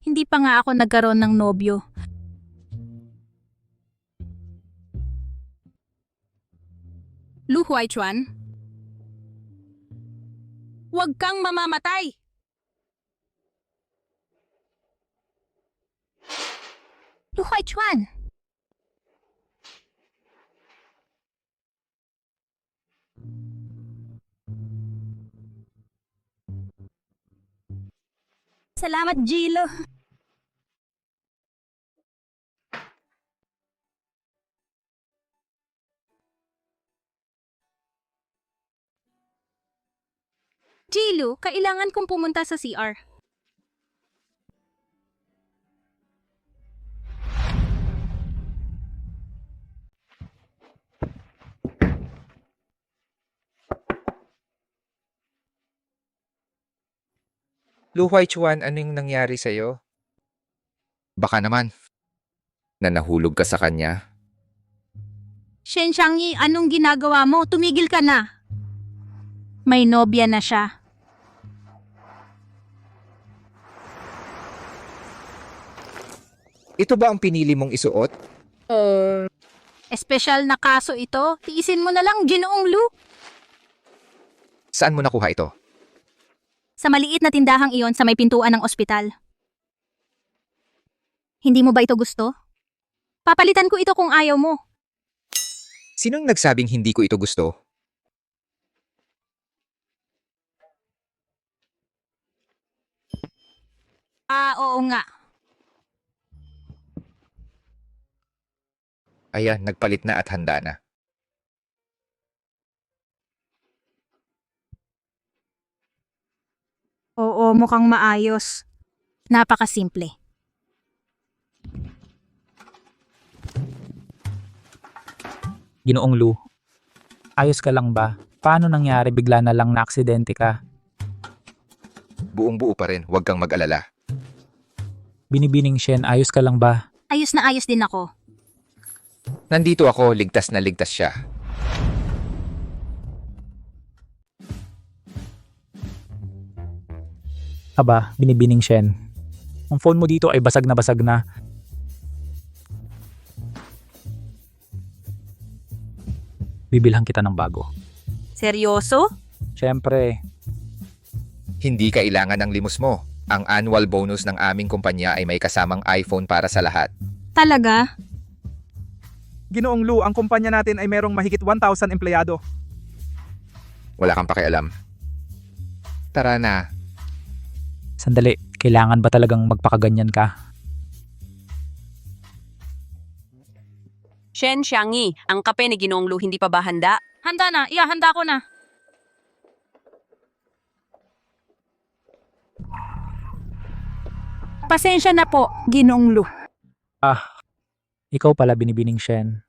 Hindi pa nga ako nagkaroon ng nobyo. Lu Huaichuan? Huwag kang mamamatay! Lu Huaichuan! Salamat, Jilo. Jilo, kailangan kong pumunta sa CR. Lu Huaichuan, ano yung nangyari sa'yo? Baka naman, na nahulog ka sa kanya. Shen Xiangyi, anong ginagawa mo? Tumigil ka na. May nobya na siya. Ito ba ang pinili mong isuot? Espesyal na kaso ito. Tiisin mo na lang, Ginoong Lu. Saan mo nakuha ito? Sa maliit na tindahang iyon sa may pintuan ng ospital. Hindi mo ba ito gusto? Papalitan ko ito kung ayaw mo. Sinong nagsabing hindi ko ito gusto? Oo nga. Ayan, nagpalit na at handa na. Oo, mukhang maayos. Napakasimple. Ginoong Lu, ayos ka lang ba? Paano nangyari bigla na lang na aksidente ka? Buong buo pa rin, huwag kang mag-alala. Binibining Shen, ayos ka lang ba? Ayos na ayos din ako. Nandito ako, ligtas na ligtas siya. Aba, binibining Shen. Ang phone mo dito ay basag na basag na. Bibilhan kita ng bago. Seryoso? Siyempre, Hindi kailangan ng limos mo. Ang annual bonus ng aming kumpanya ay may kasamang iPhone para sa lahat. Talaga? Ginoong Lu, ang kumpanya natin ay merong mahigit 1,000 empleyado. Wala kang pakialam. Tara na. sandali, kailangan ba talagang magpakaganyan ka? Shen Xiangyi, ang kape ni Ginoong Lu hindi pa ba handa? Handa na. Iya, handa ko na. Pasensya na po, Ginoong Lu. Ikaw pala binibining Shen.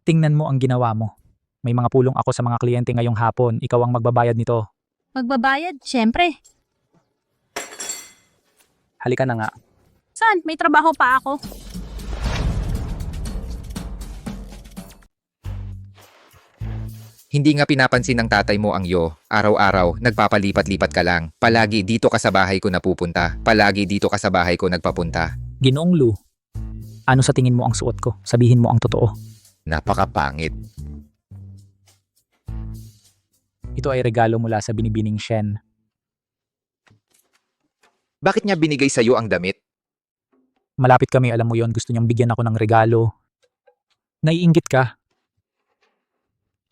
Tingnan mo ang ginawa mo. May mga pulong ako sa mga kliyente ngayong hapon. Ikaw ang magbabayad nito. Magbabayad? Siyempre. Halika na nga. Saan? May trabaho pa ako. Hindi nga pinapansin ng tatay mo ang yo. Araw-araw, nagpapalipat-lipat ka lang. Palagi dito ka sa bahay ko napupunta. Palagi dito ka sa bahay ko nagpapunta. Ginoong Lu, ano sa tingin mo ang suot ko? Sabihin mo ang totoo. Napakapangit. Ito ay regalo mula sa binibining Shen. Bakit niya binigay sa'yo ang damit? Malapit kami, alam mo yon, gusto niyang bigyan ako ng regalo. Naiinggit ka?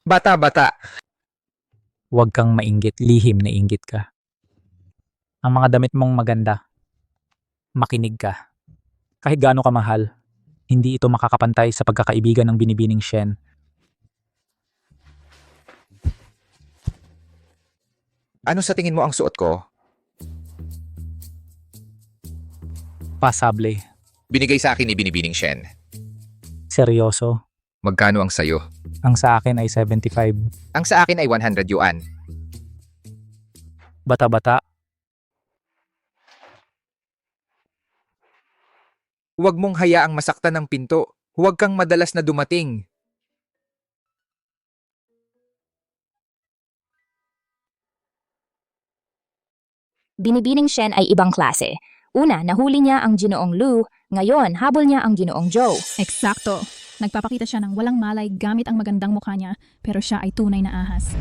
Bata-bata. Huwag kang mainggit, lihim na inggit ka. Ang mga damit mong maganda. Makinig ka. Kahit gaano ka mahal, hindi ito makakapantay sa pagkakaibigan ng binibining Shen. Ano sa tingin mo ang suot ko? Pasable. Binigay sa akin ni Binibining Shen. Seryoso. Magkano ang sayo? Ang sa akin ay 75. Ang sa akin ay 100 yuan. Bata-bata. Huwag mong hayaang masaktan ng pinto. Huwag kang madalas na dumating. Binibining Shen ay ibang klase. Una, nahuli niya ang Ginoong Lu, ngayon habol niya ang Ginoong Zhou. Eksakto. Nagpapakita siya ng walang malay gamit ang magandang mukha niya, pero siya ay tunay na ahas.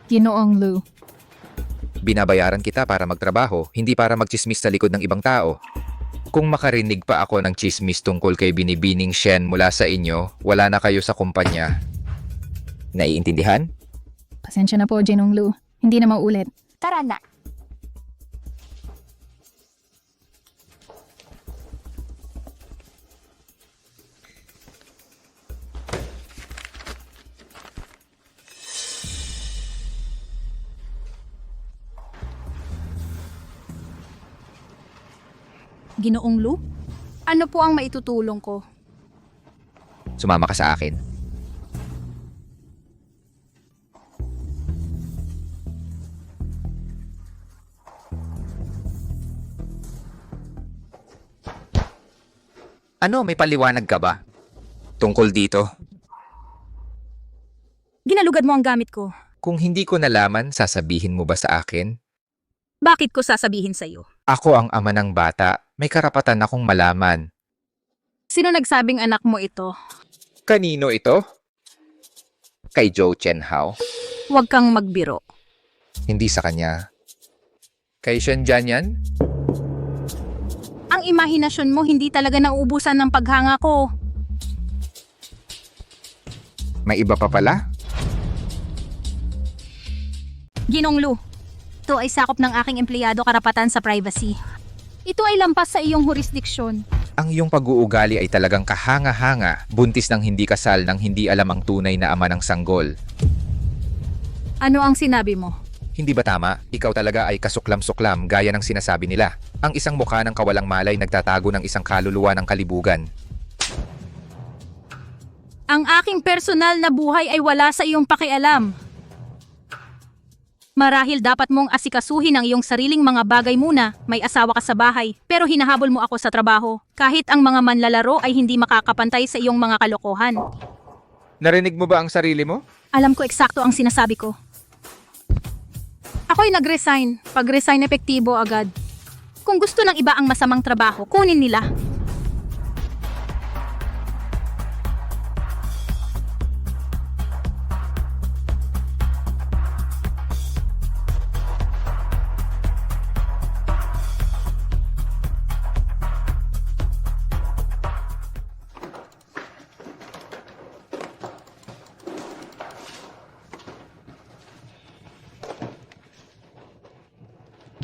Ginoong Lu. Binabayaran kita para magtrabaho, hindi para magchismis sa likod ng ibang tao. Kung makarinig pa ako ng chismis tungkol kay Binibining Shen mula sa inyo, wala na kayo sa kumpanya. Naiintindihan? Pasensya na po, Ginoong Lu. Hindi na maulit. Tara na. Ginoong Lu? Ano po ang maitutulong ko? Sumama ka sa akin. Ano, may paliwanag ka ba? Tungkol dito? Ginalugad mo ang gamit ko. Kung hindi ko nalaman, sasabihin mo ba sa akin? Bakit ko sasabihin sa'yo? Ako ang ama ng bata, may karapatan akong malaman. Sino nagsabing anak mo ito? Kanino ito? Kay Zhou Chenhao. Huwag kang magbiro. Hindi sa kanya. Kay Shen Jian yan? Ang imahinasyon mo hindi talaga nauubusan ng paghanga ko. May iba pa pala? Ginong Lu, ito ay sakop ng aking empleyado karapatan sa privacy. Ito ay lampas sa iyong jurisdiksyon. Ang iyong pag-uugali ay talagang kahanga-hanga, buntis ng hindi kasal nang hindi alam ang tunay na ama ng sanggol. Ano ang sinabi mo? Hindi ba tama? Ikaw talaga ay kasuklam-suklam gaya ng sinasabi nila. Ang isang mukha ng kawalang malay nagtatago ng isang kaluluwa ng kalibugan. Ang aking personal na buhay ay wala sa iyong pakialam. Marahil dapat mong asikasuhin ang iyong sariling mga bagay muna. May asawa ka sa bahay, pero hinahabol mo ako sa trabaho. Kahit ang mga manlalaro ay hindi makakapantay sa iyong mga kalokohan. Narinig mo ba ang sarili mo? Alam ko eksakto ang sinasabi ko. Ako'y nag-resign. Pag-resign epektibo agad. Kung gusto ng iba ang masamang trabaho, kunin nila.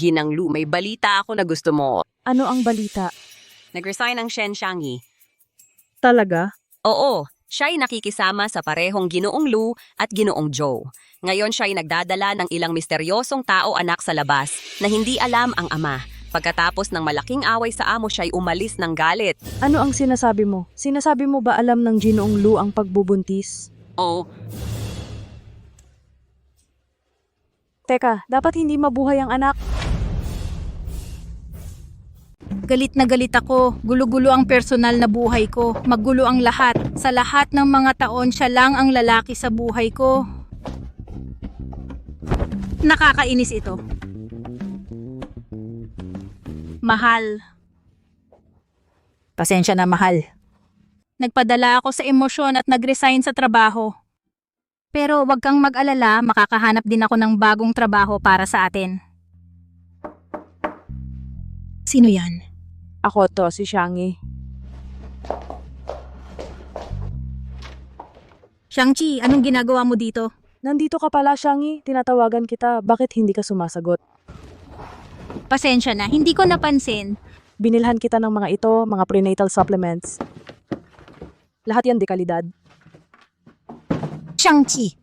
Ginang Lu, may balita ako na gusto mo. Ano ang balita? Nag-resign ang Shen Xiangyi. Talaga? Oo, siya ay nakikisama sa parehong Ginoong Lu at Ginoong Zhou. Ngayon siya ay nagdadala ng ilang misteryosong tao anak sa labas na hindi alam ang ama. Pagkatapos ng malaking away sa amo, siya ay umalis ng galit. Ano ang sinasabi mo? Sinasabi mo ba alam ng Ginoong Lu ang pagbubuntis? Oo. Teka, dapat hindi mabuhay ang anak. Galit na galit ako. Gulo-gulo ang personal na buhay ko. Maggulo ang lahat. Sa lahat ng mga taon, siya lang ang lalaki sa buhay ko. Nakakainis ito. Mahal. Pasensya na, mahal. Nagpadala ako sa emosyon at nag-resign sa trabaho. Pero wag kang mag-alala, makakahanap din ako ng bagong trabaho para sa atin. Sino yan? Ako to, si Xiangyi. Xiangqi, anong ginagawa mo dito? Nandito ka pala, Xiangyi. Tinatawagan kita. Bakit hindi ka sumasagot? Pasensya na, hindi ko napansin. Binilhan kita ng mga ito, mga prenatal supplements. Lahat yan de kalidad. Xiangqi.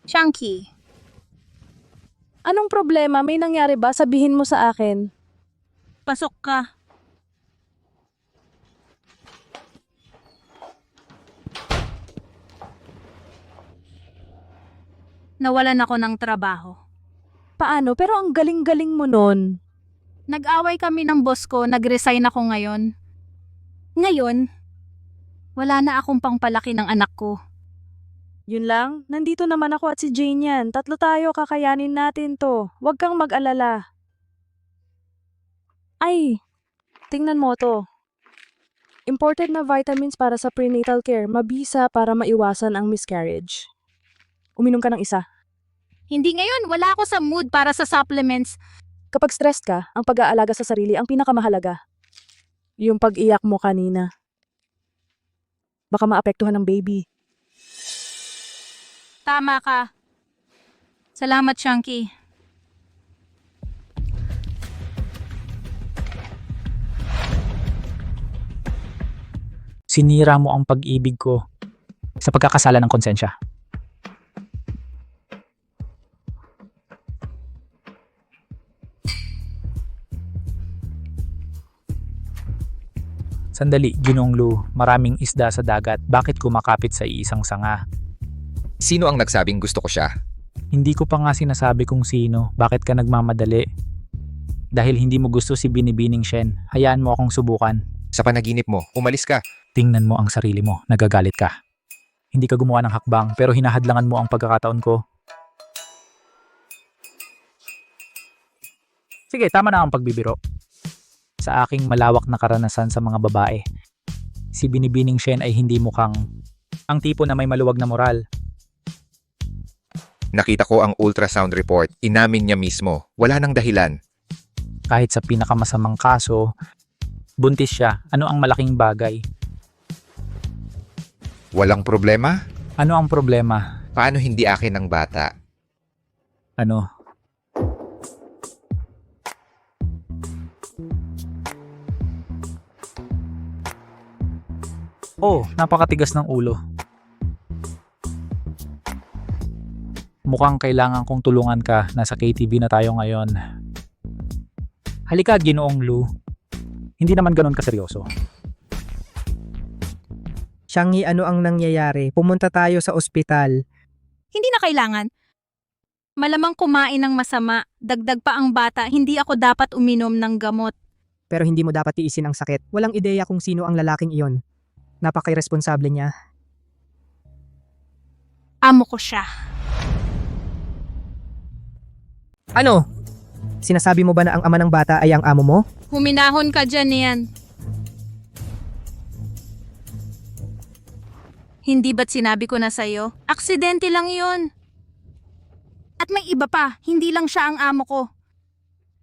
Xiangqi. Anong problema? May nangyari ba? Sabihin mo sa akin. Pasok ka. Nawalan ako ng trabaho. Paano? Pero ang galing-galing mo nun. Nag-away kami ng boss ko, nag-resign ako ngayon. Ngayon, wala na akong pangpalaki ng anak ko. Yun lang, nandito naman ako at si Jane yan. 3 tayo, kakayanin natin to. Huwag kang mag-alala. Ay, tingnan mo to. Imported na vitamins para sa prenatal care, mabisa para maiwasan ang miscarriage. Uminom ka ng isa. Hindi ngayon, wala ako sa mood para sa supplements. Kapag stressed ka, ang pag-aalaga sa sarili ang pinakamahalaga. Yung pag-iyak mo kanina. Baka maapektuhan ng baby. Tama ka. Salamat, Chunky. Sinira mo ang pag-ibig ko sa pagkakasala ng konsensya. Sandali, Ginoong Lu, maraming isda sa dagat. Bakit kumakapit sa iisang sanga? Sino ang nagsabing gusto ko siya? Hindi ko pa nga sinasabi kung sino. Bakit ka nagmamadali? Dahil hindi mo gusto si Binibining Shen, hayaan mo akong subukan. Sa panaginip mo, umalis ka. Tingnan mo ang sarili mo, nagagalit ka. Hindi ka gumawa ng hakbang pero hinahadlangan mo ang pagkakataon ko. Sige, tama na ang pagbibiro. Sa aking malawak na karanasan sa mga babae, si Binibining Shen ay hindi mukhang ang tipo na may maluwag na moral. Nakita ko ang ultrasound report. Inamin niya mismo. Wala nang dahilan. Kahit sa pinakamasamang kaso, buntis siya. Ano ang malaking bagay? Walang problema? Ano ang problema? Paano hindi akin ang bata? Ano? Oh, napakatigas ng ulo. Mukhang kailangan kong tulungan ka. Nasa KTV na tayo ngayon. Halika, Ginoong Lu. Hindi naman ganun kaseryoso. Xiangyi, ano ang nangyayari? Pumunta tayo sa ospital. Hindi na kailangan. Malamang kumain ng masama. Dagdag pa ang bata, hindi ako dapat uminom ng gamot. Pero hindi mo dapat tiisin ang sakit. Walang ideya kung sino ang lalaking iyon. Napaka-irresponsable niya. Amo ko siya. Ano? Sinasabi mo ba na ang ama ng bata ay ang amo mo? Huminahon ka dyan yan. Hindi ba't sinabi ko na sa'yo? Aksidente lang yun. At may iba pa, hindi lang siya ang amo ko.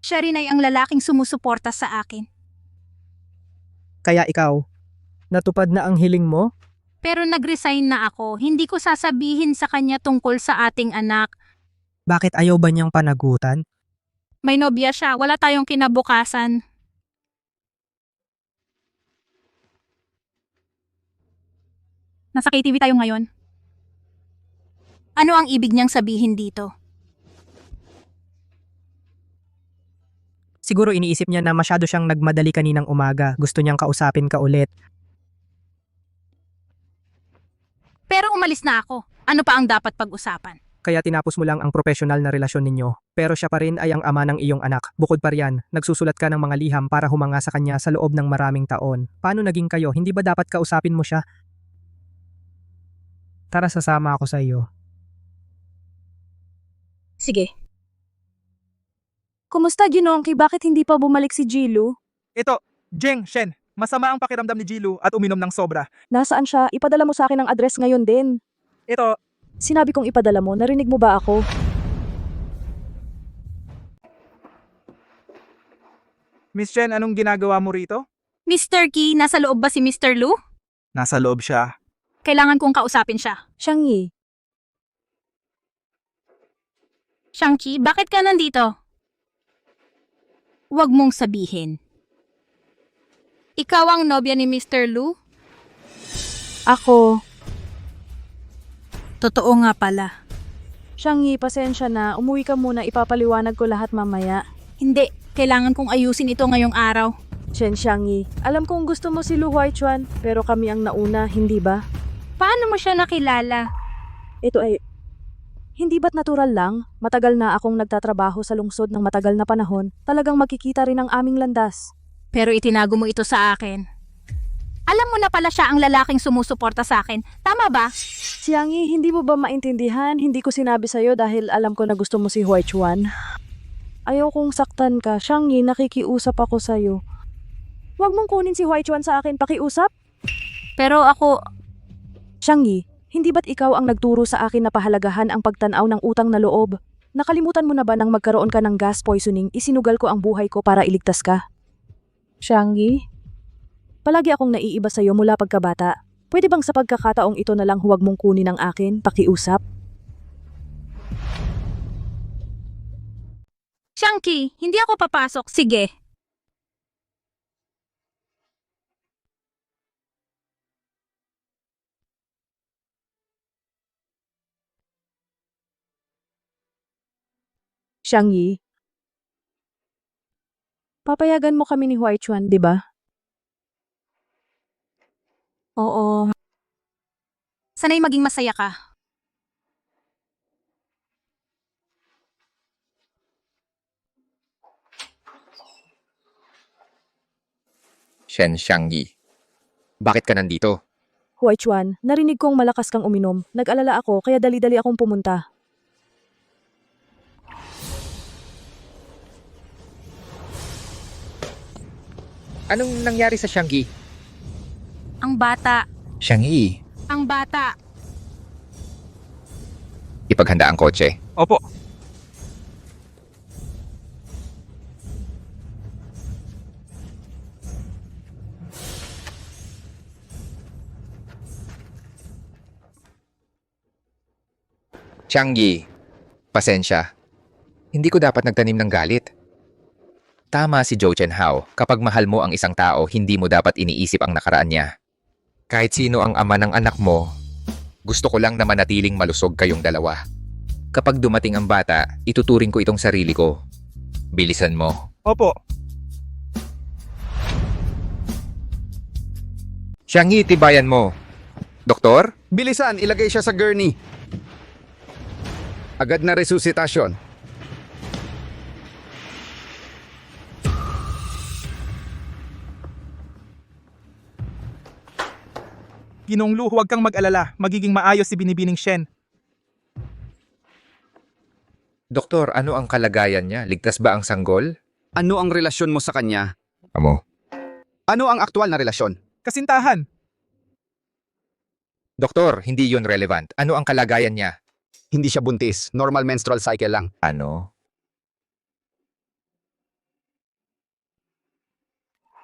Siya rin ay ang lalaking sumusuporta sa akin. Kaya ikaw, natupad na ang hiling mo? Pero nag-resign na ako. Hindi ko sasabihin sa kanya tungkol sa ating anak. Bakit ayaw ba niyang panagutan? May nobya siya, wala tayong kinabukasan. Nasa KTV tayo ngayon. Ano ang ibig niyang sabihin dito? Siguro iniisip niya na masyado siyang nagmadali kaninang umaga. Gusto niyang kausapin ka ulit. Pero umalis na ako. Ano pa ang dapat pag-usapan? Kaya tinapos mo lang ang profesional na relasyon ninyo. Pero siya pa rin ay ang ama ng iyong anak. Bukod pa riyan, nagsusulat ka ng mga liham para humanga sa kanya sa loob ng maraming taon. Paano naging kayo? Hindi ba dapat kausapin mo siya? Tara, sasama ako sa iyo. Sige. Kumusta, Ginongki? Bakit hindi pa bumalik si Jilu? Ito, Jeng, Shen. Masama ang pakiramdam ni Jilu at uminom ng sobra. Nasaan siya? Ipadala mo sa akin ang address ngayon din. Ito, Sinabi kong ipadala mo, narinig mo ba ako? Miss Shen, anong ginagawa mo rito? Mr. Key, nasa loob ba si Mr. Lu? Nasa loob siya. Kailangan kong kausapin siya. Xiangyi, Xiangqi, bakit ka nandito? Huwag mong sabihin. Ikaw ang nobya ni Mr. Lu? ako. Totoo nga pala. Xiangyi, pasensya na. Umuwi ka muna, ipapaliwanag ko lahat mamaya. Hindi, kailangan kong ayusin ito ngayong araw. Xiangyi, alam kong gusto mo si Lu Huaichuan, pero kami ang nauna, hindi ba? Paano mo siya nakilala? Ito ay... Hindi ba't natural lang? Matagal na akong nagtatrabaho sa lungsod ng matagal na panahon. Talagang makikita rin ang aming landas. Pero itinago mo ito sa akin. Alam mo na pala siya ang lalaking sumusuporta sa akin. Tama ba? Xiangyi, hindi mo ba maintindihan? Hindi ko sinabi sa'yo dahil alam ko na gusto mo si Huaichuan. Ayaw kong saktan ka. Xiangyi, nakikiusap ako sa'yo. Huwag mong kunin si Huaichuan sa akin, pakiusap. Pero ako... Xiangyi, hindi ba't ikaw ang nagturo sa akin na pahalagahan ang pagtanaw ng utang na loob? Nakalimutan mo na ba nang magkaroon ka ng gas poisoning, isinugal ko ang buhay ko para iligtas ka? Xiangyi, palagi akong naiiba sa'yo mula pagkabata. Pwede bang sa pagkakataong ito na lang huwag mong kunin ang akin, pakiusap? Xiangyi, hindi ako papasok. Sige. Xiangyi, papayagan mo kami ni Huaichuan, di ba? Oo. Sana'y maging masaya ka. Shen Xiangyi. Bakit ka nandito? Huaichuan, narinig kong malakas kang uminom. Nag-alala ako kaya dali-dali akong pumunta. Anong nangyari sa Xiangyi? Ang bata. Xiangyi, Ang bata. ipaghanda ang kotse. Opo. Xiangyi, pasensya. Hindi ko dapat nagtanim ng galit. Tama si Zhou Chenhao, kapag mahal mo ang isang tao, hindi mo dapat iniisip ang nakaraan niya. Kahit sino ang ama ng anak mo, gusto ko lang na manatiling malusog kayong dalawa. Kapag dumating ang bata, ituturing ko itong sarili ko. Bilisan mo. Opo. Xiangyi, tibayan mo. Doktor? Bilisan, ilagay siya sa gurney. Agad na resuscitasyon. Ginoong Lu, huwag kang mag-alala. Magiging maayos si Binibining Shen. Doktor, ano ang kalagayan niya? Ligtas ba ang sanggol? Ano ang relasyon mo sa kanya? Amo. Ano ang aktual na relasyon? Kasintahan. Doktor, hindi yun relevant. Ano ang kalagayan niya? Hindi siya buntis. Normal menstrual cycle lang. Ano?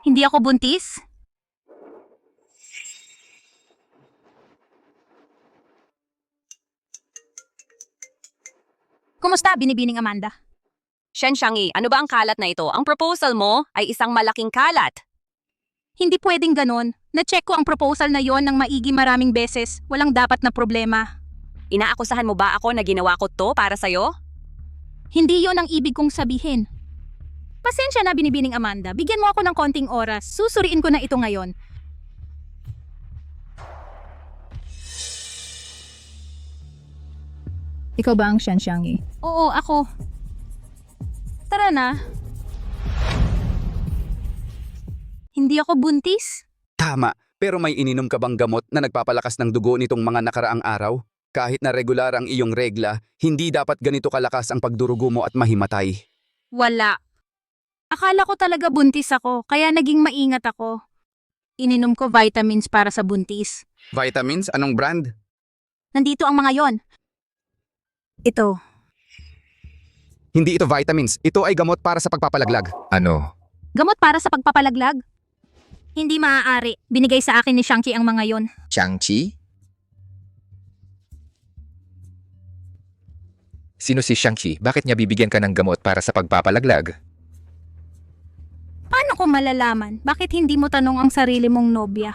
Hindi ako buntis? Kumusta, Binibining Amanda? Shen Xiangyi, ano ba ang kalat na ito? Ang proposal mo ay isang malaking kalat. Hindi pwedeng ganon. Na-check ko ang proposal na yon ng maigi maraming beses. Walang dapat na problema. Inaakusahan mo ba ako na ginawa ko to para sa'yo? Hindi yon ang ibig kong sabihin. Pasensya na, Binibining Amanda. Bigyan mo ako ng konting oras. Susuriin ko na ito ngayon. Ikaw ba ang Shen Xiangyi? Oo, ako. Tara na. Hindi ako buntis? Tama, pero may ininom ka bang gamot na nagpapalakas ng dugo nitong mga nakaraang araw? Kahit na regular ang iyong regla, hindi dapat ganito kalakas ang pagdurugo mo at mahimatay. Wala. Akala ko talaga buntis ako, kaya naging maingat ako. Ininom ko vitamins para sa buntis. Vitamins? Anong brand? Nandito ang mga yon. Ito. Hindi ito vitamins. Ito ay gamot para sa pagpapalaglag. Ano? Gamot para sa pagpapalaglag? Hindi maaari. Binigay sa akin ni Xiangyi ang mga yon. Xiangyi? Sino si Xiangyi? Bakit niya bibigyan ka ng gamot para sa pagpapalaglag? Paano ko malalaman? Bakit hindi mo tanong ang sarili mong nobya?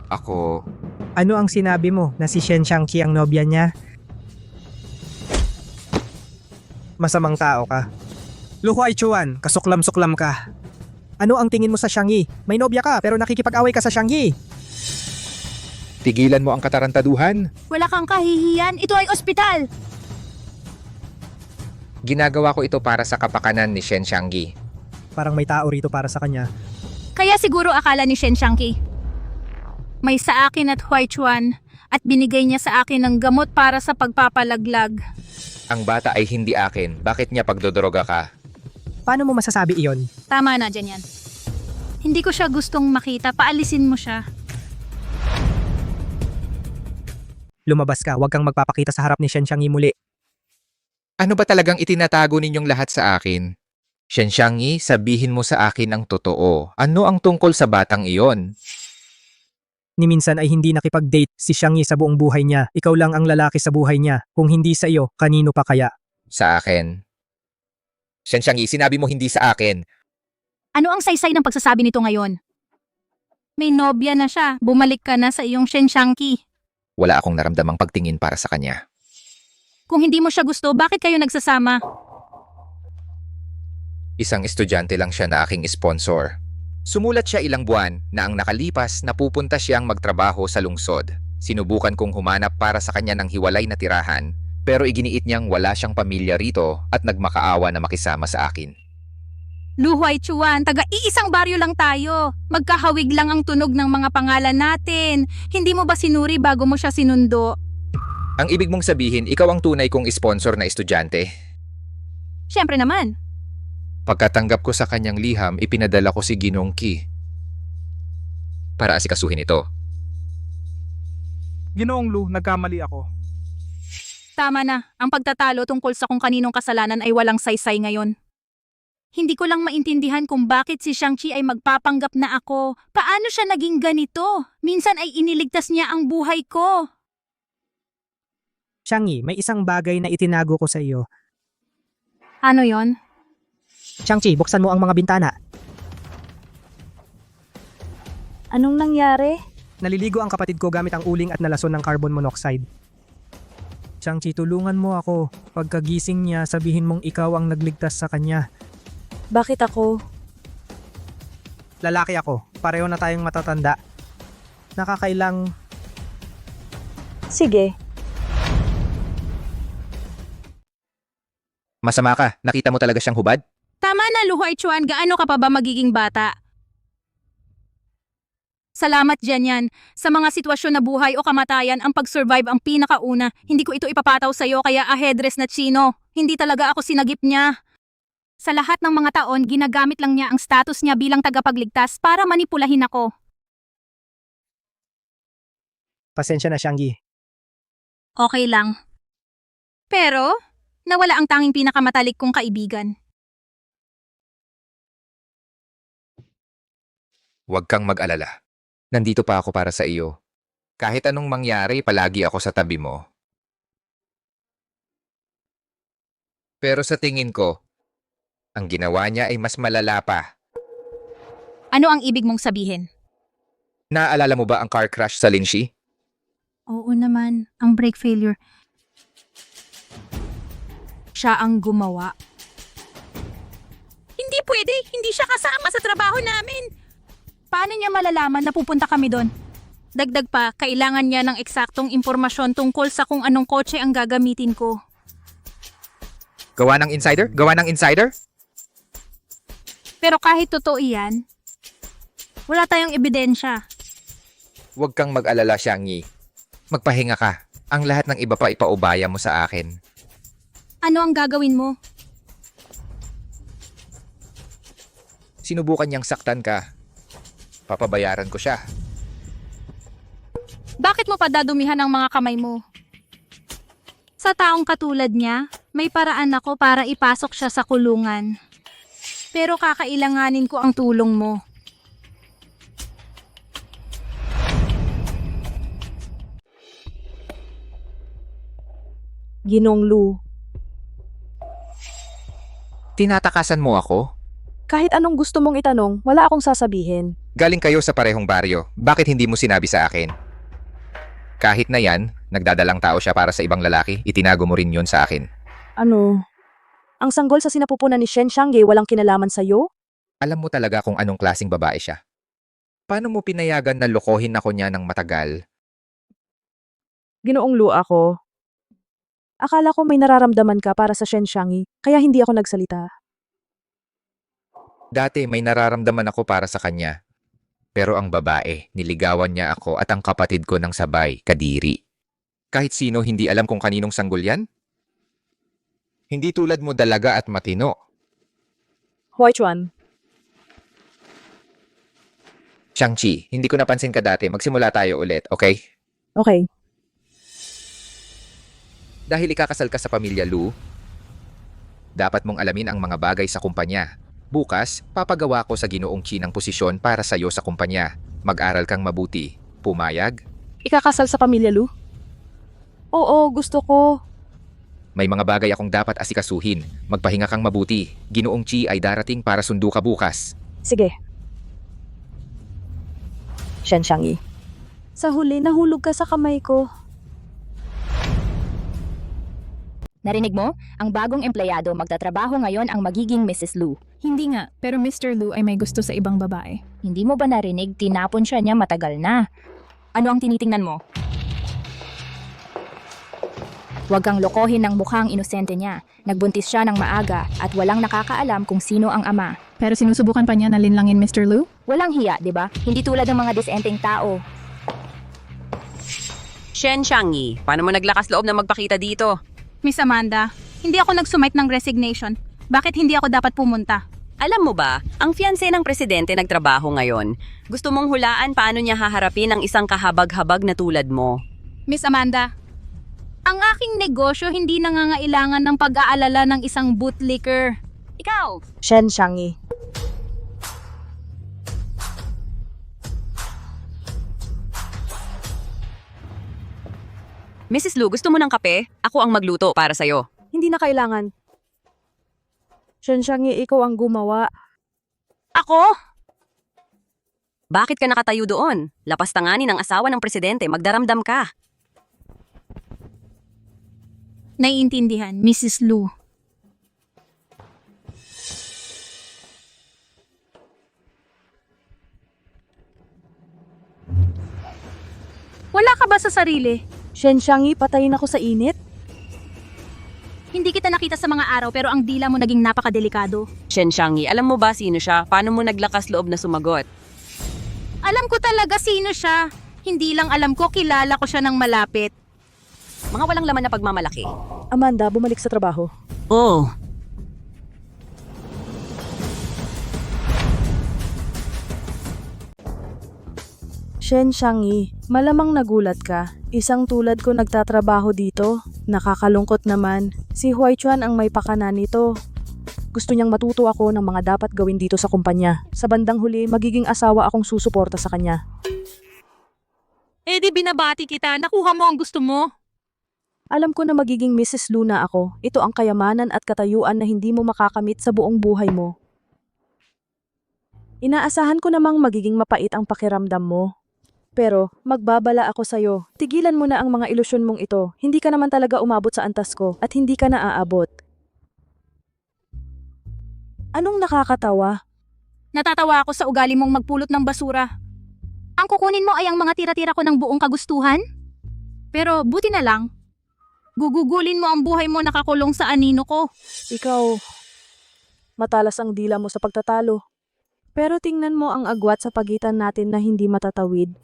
Ako... Ano ang sinabi mo na si Shen Xiangyi ang nobya niya? Masamang tao ka. Lu Huaichuan, kasuklam-suklam ka. Ano ang tingin mo sa Xiangyi? May nobya ka pero nakikipag-away ka sa Xiangyi. Tigilan mo ang katarantaduhan. Wala kang kahihiyan. Ito ay ospital. Ginagawa ko ito para sa kapakanan ni Shen Xiangyi. Parang may tao rito para sa kanya. Kaya siguro akala ni Shen Xiangqi. May sa akin at Huaichuan at binigay niya sa akin ng gamot para sa pagpapalaglag. Ang bata ay hindi akin. Bakit niya pagdodroga ka? Paano mo masasabi iyon? Tama na dyan yan. Hindi ko siya gustong makita. Paalisin mo siya. Lumabas ka, huwag kang magpapakita sa harap ni Shen Xiangyi muli. Ano ba talagang itinatago ninyong lahat sa akin? Shen Xiangyi, sabihin mo sa akin ang totoo. Ano ang tungkol sa batang iyon? Ni minsan ay hindi nakipag-date si Xiangyi sa buong buhay niya. Ikaw lang ang lalaki sa buhay niya. Kung hindi sa iyo, kanino pa kaya? Sa akin. Shen Xiangyi, sinabi mo hindi sa akin. Ano ang saysay ng pagsasabi nito ngayon? May nobya na siya. Bumalik ka na sa iyong Shen Xiangqi. Wala akong naramdamang pagtingin para sa kanya. Kung hindi mo siya gusto, bakit kayo nagsasama? Isang estudyante lang siya na aking sponsor. Sumulat siya ilang buwan na ang nakalipas na pupunta siyang magtrabaho sa lungsod. Sinubukan kong humanap para sa kanya ng hiwalay na tirahan, pero iginiit niyang wala siyang pamilya rito at nagmakaawa na makisama sa akin. Lu Huaichuan, taga-iisang baryo lang tayo. Magkahawig lang ang tunog ng mga pangalan natin. Hindi mo ba sinuri bago mo siya sinundo? Ang ibig mong sabihin, ikaw ang tunay kong sponsor na estudyante? Siyempre naman. Pagkatanggap ko sa kanyang liham, ipinadala ko si Ginong Qi para asikasuhin ito. Ginoong Lu, nagkamali ako. Tama na. Ang pagtatalo tungkol sa kung kaninong kasalanan ay walang saysay ngayon. Hindi ko lang maintindihan kung bakit si Xiangqi ay magpapanggap na ako. Paano siya naging ganito? Minsan ay iniligtas niya ang buhay ko. Xiangyi, may isang bagay na itinago ko sa iyo. Ano yon? Xiangqi, buksan mo ang mga bintana. Anong nangyari? Naliligo ang kapatid ko gamit ang uling at nalason ng carbon monoxide. Xiangqi, tulungan mo ako. Pagkagising niya, sabihin mong ikaw ang nagligtas sa kanya. Bakit ako? Lalaki ako. Pareho na tayong matatanda. Nakakailang... Sige. Masama ka, nakita mo talaga siyang hubad? Tama na, Lu Huaichuan. Gaano ka pa ba magiging bata? Salamat dyan yan. Sa mga sitwasyon na buhay o kamatayan, ang pag-survive ang pinakauna. Hindi ko ito ipapataw sa'yo kaya ahedres na Chino. Hindi talaga ako sinagip niya. Sa lahat ng mga taon, ginagamit lang niya ang status niya bilang tagapagligtas para manipulahin ako. Pasensya na, Xiangyi. Okay lang. Pero, nawala ang tanging pinakamatalik kong kaibigan. Huwag kang mag-alala. Nandito pa ako para sa iyo. Kahit anong mangyari, palagi ako sa tabi mo. Pero sa tingin ko, ang ginawa niya ay mas malala pa. Ano ang ibig mong sabihin? Naaalala mo ba ang car crash sa Linshi? Oo naman, ang brake failure. Siya ang gumawa. Hindi pwede, hindi siya kasama sa trabaho namin. Paano niya malalaman na pupunta kami doon? Dagdag pa, kailangan niya ng eksaktong impormasyon tungkol sa kung anong kotse ang gagamitin ko. Gawa ng insider? Gawa ng insider? Pero kahit totoo iyan, wala tayong ebidensya. Huwag kang mag-alala, Xiangyi. Magpahinga ka. Ang lahat ng iba pa ipaubaya mo sa akin. Ano ang gagawin mo? Sinubukan niyang saktan ka. Papabayaran ko siya. Bakit mo pa dadumihan ang mga kamay mo? Sa taong katulad niya, may paraan ako para ipasok siya sa kulungan. Pero kakailanganin ko ang tulong mo. Ginong Lu, Tinatakasan mo ako? kahit anong gusto mong itanong, wala akong sasabihin. Galing kayo sa parehong baryo. Bakit hindi mo sinabi sa akin? Kahit na yan, nagdadalang tao siya para sa ibang lalaki, itinago mo rin yun sa akin. Ano? Ang sanggol sa sinapupunan ni Shen Xiangyi walang kinalaman sa'yo? Alam mo talaga kung anong klaseng babae siya. Paano mo pinayagan na lokohin ako niya ng matagal? Ginoong Lu ako. Akala ko may nararamdaman ka para sa Shen Xiangyi, kaya hindi ako nagsalita. Dati may nararamdaman ako para sa kanya. Pero ang babae, niligawan niya ako at ang kapatid ko ng sabay, Kadiri. Kahit sino hindi alam kung kaninong sanggol yan? Hindi tulad mo dalaga at matino. Huaichuan, Shang-Chi, hindi ko napansin ka dati. Magsimula tayo ulit, okay? okay. Dahil ikakasal ka sa pamilya Lu, dapat mong alamin ang mga bagay sa kumpanya. Bukas, papagawa ko sa Ginoong Qi ng posisyon para sa'yo sa kumpanya. Mag-aral kang mabuti. Pumayag? Ikakasal sa pamilya Lu? Oo, gusto ko. May mga bagay akong dapat asikasuhin. Magpahinga kang mabuti. Ginoong Qi ay darating para sundo ka bukas. Sige. Shen Xiangyi. Sa huli, nahulog ka sa kamay ko. Narinig mo? Ang bagong empleyado magtatrabaho ngayon ang magiging Mrs. Lu. Hindi nga, pero Mr. Lu ay may gusto sa ibang babae. Hindi mo ba narinig? Tinapon siya niya matagal na. Ano ang tinitingnan mo? Huwag kang lokohin ng mukhang inosente niya. Nagbuntis siya ng maaga at walang nakakaalam kung sino ang ama. Pero sinusubukan pa niya na linlangin Mr. Lu? Walang hiya, di ba? Hindi tulad ng mga disenteng tao. Shen Xiangyi, paano mo naglakas loob na magpakita dito? Miss Amanda, hindi ako nag-submit ng resignation. Bakit hindi ako dapat pumunta? Alam mo ba, ang fiancé ng presidente nagtrabaho ngayon. Gusto mong hulaan paano niya haharapin ang isang kahabag-habag na tulad mo. Miss Amanda, ang aking negosyo hindi nangangailangan ng pag-aalala ng isang bootlicker. Ikaw! Shen Xiangyi. Mrs. Lu, gusto mo ng kape? Ako ang magluto para sa'yo. Hindi na kailangan. Shen Xiangyi, ikaw ang gumawa. Ako? Bakit ka nakatayo doon? Lapastanganin ang asawa ng presidente, magdaramdam ka. Naiintindihan, Mrs. Lu. Wala ka ba sa sarili? Shen Xiangyi, patayin ako sa init? Hindi kita nakita sa mga araw pero ang dila mo naging napakadelikado. Shen Xiangyi, alam mo ba sino siya? Paano mo naglakas loob na sumagot? Alam ko talaga sino siya. Hindi lang alam ko, kilala ko siya ng malapit. Mga walang laman na pagmamalaki. Amanda, bumalik sa trabaho. Oh. Shen Xiangyi, malamang nagulat ka. Isang tulad ko nagtatrabaho dito. Nakakalungkot naman. Si Huaichuan ang may pakana nito. Gusto niyang matuto ako ng mga dapat gawin dito sa kumpanya. Sa bandang huli, magiging asawa akong susuporta sa kanya. Eh di binabati kita, nakuha mo ang gusto mo. Alam ko na magiging Mrs. Luna ako. Ito ang kayamanan at katayuan na hindi mo makakamit sa buong buhay mo. Inaasahan ko namang magiging mapait ang pakiramdam mo. Pero, magbabala ako sa'yo. Tigilan mo na ang mga ilusyon mong ito. Hindi ka naman talaga umabot sa antas ko at hindi ka na aabot. Anong nakakatawa? Natatawa ako sa ugali mong magpulot ng basura. Ang kukunin mo ay ang mga tira-tira ko ng buong kagustuhan? Pero buti na lang. Gugugulin mo ang buhay mo nakakulong sa anino ko. Ikaw, matalas ang dila mo sa pagtatalo. Pero tingnan mo ang agwat sa pagitan natin na hindi matatawid.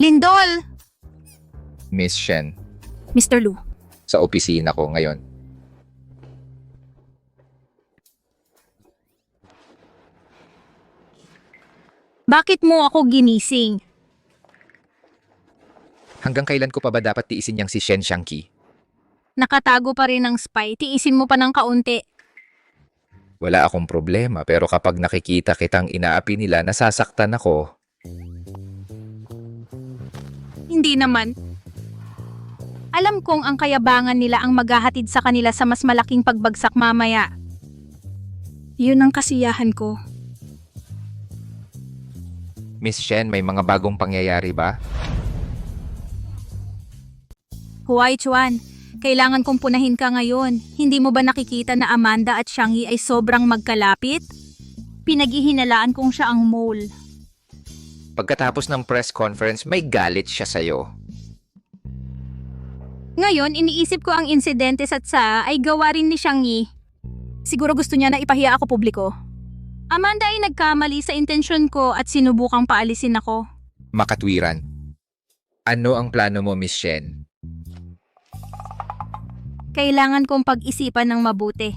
Lindol! Miss Shen, Mr. Lu, sa opisina ko ngayon. bakit mo ako ginising? Hanggang kailan ko pa ba dapat tiisin yang si Shen Xiangyi? Nakatago pa rin ang spy, tiisin mo pa ng kaunti. Wala akong problema pero kapag nakikita kitang inaapi nila, nasasaktan ako. Hindi naman. Alam kong ang kayabangan nila ang maghahatid sa kanila sa mas malaking pagbagsak mamaya. Yun ang kasiyahan ko. Miss Shen, may mga bagong pangyayari ba? Huwai Chuan, kailangan kong punahin ka ngayon. Hindi mo ba nakikita na Amanda at Xiangyi ay sobrang magkalapit? Pinaghihinalaan kong siya ang mole. Pagkatapos ng press conference, may galit siya sa'yo. Ngayon, iniisip ko ang insidente sa ay gawa rin ni Xiangyi. Siguro gusto niya na ipahiya ako publiko. Amanda ay nagkamali sa intensyon ko at sinubukang paalisin ako. Makatwiran. Ano ang plano mo, Miss Shen? Kailangan kong pag-isipan ng mabuti.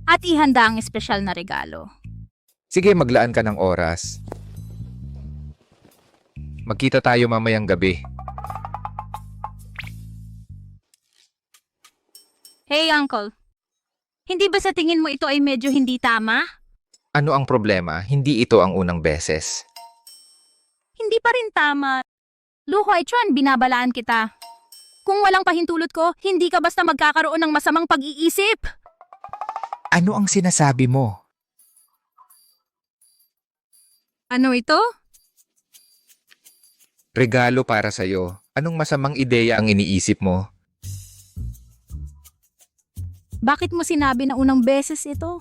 At ihanda ang espesyal na regalo. Sige, maglaan ka ng oras. Magkita tayo mamayang gabi. Hey, Uncle. Hindi ba sa tingin mo ito ay medyo hindi tama? Ano ang problema? Hindi ito ang unang beses. Hindi pa rin tama. Lu Huaichuan, binabalaan kita. Kung walang pahintulot ko, hindi ka basta magkakaroon ng masamang pag-iisip. Ano ang sinasabi mo? Ano ito? Regalo para sa'yo. Anong masamang ideya ang iniisip mo? Bakit mo sinabi na unang beses ito?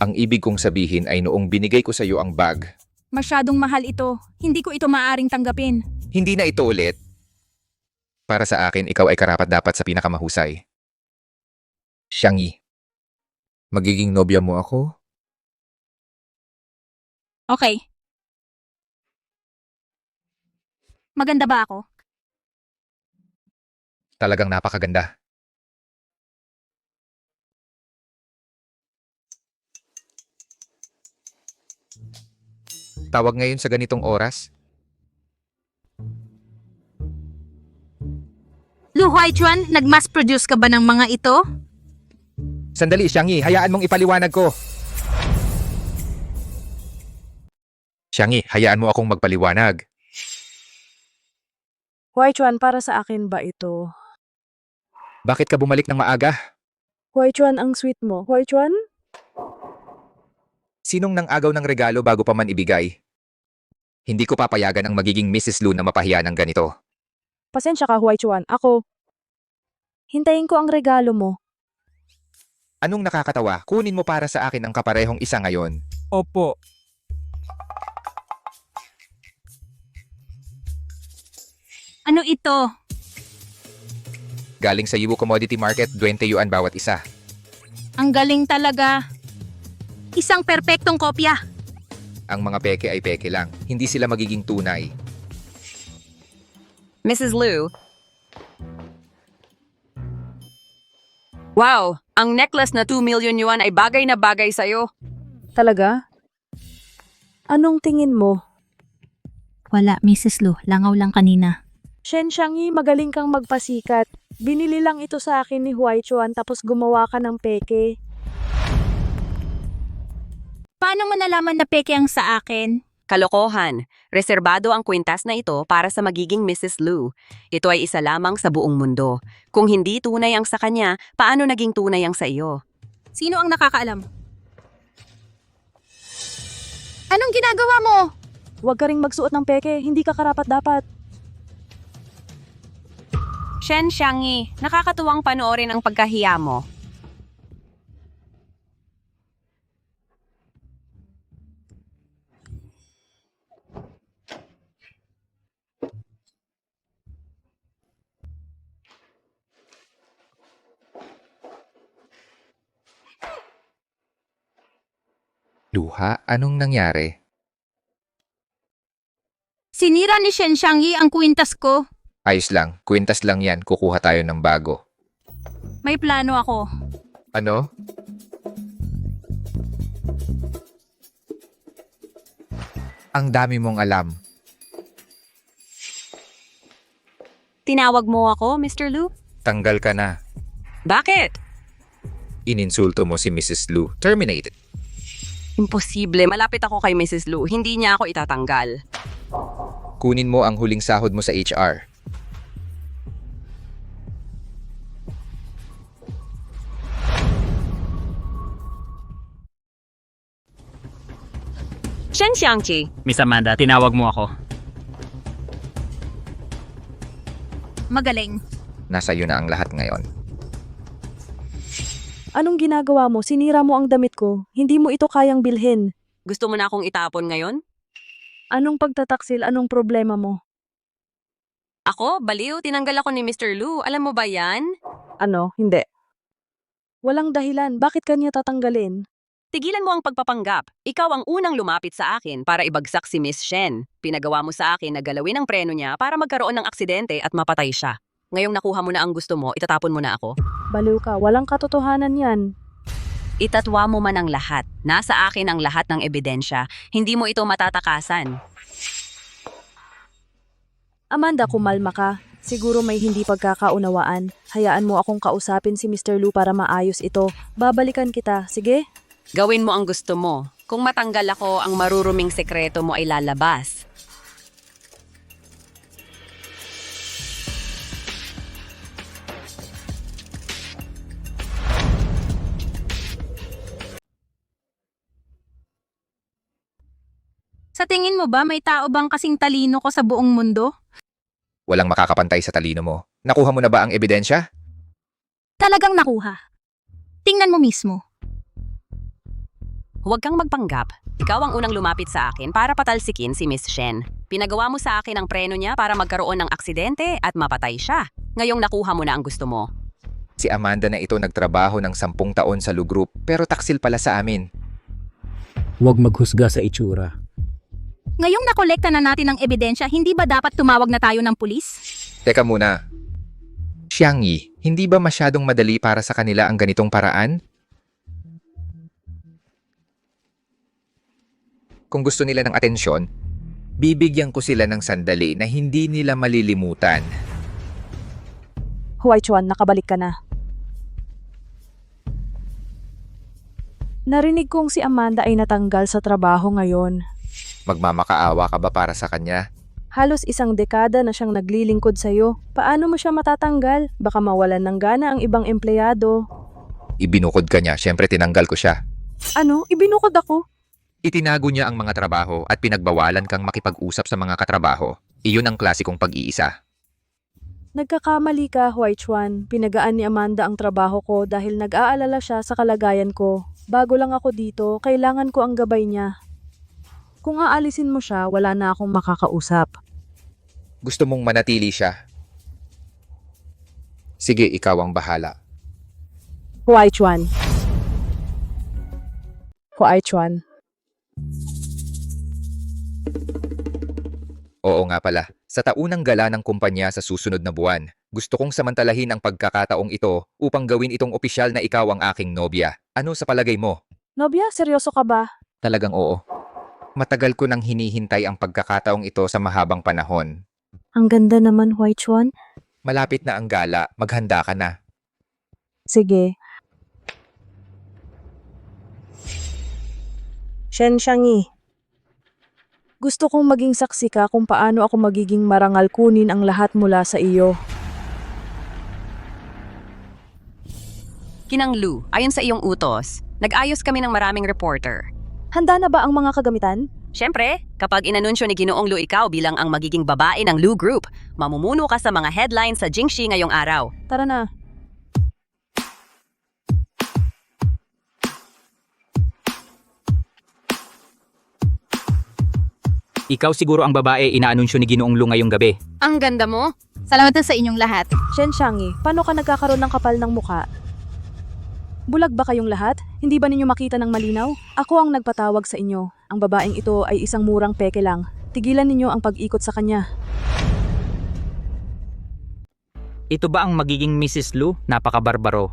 Ang ibig kong sabihin ay noong binigay ko sa'yo ang bag. Masyadong mahal ito. Hindi ko ito maaaring tanggapin. Hindi na ito ulit. Para sa akin, ikaw ay karapat-dapat sa pinakamahusay. Xiangyi, magiging nobya mo ako? Okay. Maganda ba ako? Talagang napakaganda. Tawag ngayon sa ganitong oras? Lu Huaichuan, nag-mass produce ka ba ng mga ito? Sandali, Xiangyi, hayaan mong ipaliwanag ko. Xiangyi, hayaan mo akong magpaliwanag. Huaichuan, para sa akin ba ito? Bakit ka bumalik ng maaga? Huaichuan, ang sweet mo. Huaichuan? Sinong nang agaw ng regalo bago pa man ibigay? Hindi ko papayagan ang magiging Mrs. Lu na mapahiya ng ganito. Pasensya ka, Huaichuan. Ako. Hintayin ko ang regalo mo. Anong nakakatawa? Kunin mo para sa akin ang kaparehong isa ngayon. Opo. Ano ito? Galing sa Yiwu Commodity Market, 20 yuan bawat isa. Ang galing talaga. Isang perpektong kopya. Ang mga peke ay peke lang. Hindi sila magiging tunay. Mrs. Lu. Wow, ang necklace na 2 million yuan ay bagay na bagay sa'yo. Talaga? Anong tingin mo? Wala, Mrs. Lu. Langaw lang kanina. Shen Xiangyi, magaling kang magpasikat. Binili lang ito sa akin ni Huaichuan tapos gumawa ka ng peke. Paano mo nalaman na peke ang sa akin? Kalokohan. Reserbado ang kwintas na ito para sa magiging Mrs. Lu. Ito ay isa lamang sa buong mundo. Kung hindi tunay ang sa kanya, paano naging tunay ang sa iyo? Sino ang nakakaalam? Anong ginagawa mo? Huwag ka ring magsuot ng peke, hindi ka karapat-dapat. Shen Xiangyi, nakakatuwang panoorin ang pagkahiya mo. Luha, anong nangyari? Sinira ni Shen Xiangyi ang kwintas ko. Ayos lang, kwintas lang yan, kukuha tayo ng bago. May plano ako. Ano? Ang dami mong alam. Tinawag mo ako, Mr. Lu? Tanggal ka na. Bakit? Ininsulto mo si Mrs. Lu. Terminated. Imposible. Malapit ako kay Mrs. Lu. Hindi niya ako itatanggal. Kunin mo ang huling sahod mo sa HR. Shen Xiangqi. Miss Amanda, tinawag mo ako. Magaling. Nasa iyo na ang lahat ngayon. Anong ginagawa mo? Sinira mo ang damit ko. Hindi mo ito kayang bilhin. Gusto mo na akong itapon ngayon? Anong pagtataksil? Anong problema mo? Ako, baliw, tinanggal ako ni Mr. Lu. Alam mo ba yan? Ano? Hindi. Walang dahilan. Bakit kanya tatanggalin? Tigilan mo ang pagpapanggap. Ikaw ang unang lumapit sa akin para ibagsak si Miss Shen. Pinagawa mo sa akin na galawin ang preno niya para magkaroon ng aksidente at mapatay siya. Ngayong nakuha mo na ang gusto mo, itatapon mo na ako? Baliw ka. Walang katotohanan yan. Itatwa mo man ang lahat. Nasa akin ang lahat ng ebidensya. Hindi mo ito matatakasan. Amanda, kumalma ka. Siguro may hindi pagkakaunawaan. Hayaan mo akong kausapin si Mr. Lu para maayos ito. Babalikan kita. Sige? Gawin mo ang gusto mo. Kung matanggal ako, ang maruruming sekreto mo ay lalabas. Sa tingin mo ba may tao bang kasing talino ko sa buong mundo? Walang makakapantay sa talino mo. Nakuha mo na ba ang ebidensya? Talagang nakuha. Tingnan mo mismo. Huwag kang magpanggap. Ikaw ang unang lumapit sa akin para patalsikin si Miss Shen. Pinagawa mo sa akin ang preno niya para magkaroon ng aksidente at mapatay siya. Ngayong nakuha mo na ang gusto mo. Si Amanda na ito nagtrabaho ng 10 taon sa Lu Group pero taksil pala sa amin. Huwag maghusga sa itsura. Ngayong nakolekta na natin ang ebidensya, hindi ba dapat tumawag na tayo ng pulis? Teka muna. Xiangyi, hindi ba masyadong madali para sa kanila ang ganitong paraan? Kung gusto nila ng atensyon, bibigyan ko sila ng sandali na hindi nila malilimutan. Huwai Chuan, nakabalik ka na. Narinig kong si Amanda ay natanggal sa trabaho ngayon. Magmamakaawa ka ba para sa kanya? Halos 1 dekada na siyang naglilingkod sa'yo. Paano mo siya matatanggal? Baka mawalan ng gana ang ibang empleyado. Ibinukod ka niya, syempre tinanggal ko siya. Ano? Ibinukod ako? Itinago niya ang mga trabaho at pinagbawalan kang makipag-usap sa mga katrabaho. Iyon ang klasikong pag-iisa. Nagkakamali ka, Huai Chuan. Pinagaan ni Amanda ang trabaho ko dahil nag-aalala siya sa kalagayan ko. Bago lang ako dito, kailangan ko ang gabay niya. Kung aalisin mo siya, wala na akong makakausap. Gusto mong manatili siya? Sige, ikaw ang bahala. Huai Chuan. Huai Chuan. Oo nga pala, sa taunang gala ng kumpanya sa susunod na buwan, gusto kong samantalahin ang pagkakataong ito upang gawin itong opisyal na ikaw ang aking nobya. Ano sa palagay mo? Nobya, seryoso ka ba? Talagang oo. Matagal ko nang hinihintay ang pagkakataong ito sa mahabang panahon. Ang ganda naman, Huai Chuan. Malapit na ang gala, maghanda ka na. Sige. Shen Xiangyi. Gusto kong maging saksi ka kung paano ako magiging marangal kunin ang lahat mula sa iyo. Kinang Lu, ayon sa iyong utos, nag-ayos kami ng maraming reporter. Handa na ba ang mga kagamitan? Siyempre, kapag inanunsyo ni Ginoong Lu ikaw bilang ang magiging babae ng Lu Group, mamumuno ka sa mga headlines sa Jingxi ngayong araw. Tara na. Ikaw siguro ang babae inaanunsyo ni Ginoong Lu ngayong gabi. Ang ganda mo. Salamat sa inyong lahat. Shen Xiangyi, paano ka nagkakaroon ng kapal ng muka? Bulag ba kayong lahat? Hindi ba ninyo makita ng malinaw? Ako ang nagpatawag sa inyo. Ang babaeng ito ay isang murang peke lang. Tigilan ninyo ang pag-ikot sa kanya. Ito ba ang magiging Mrs. Lu? Napakabarbaro.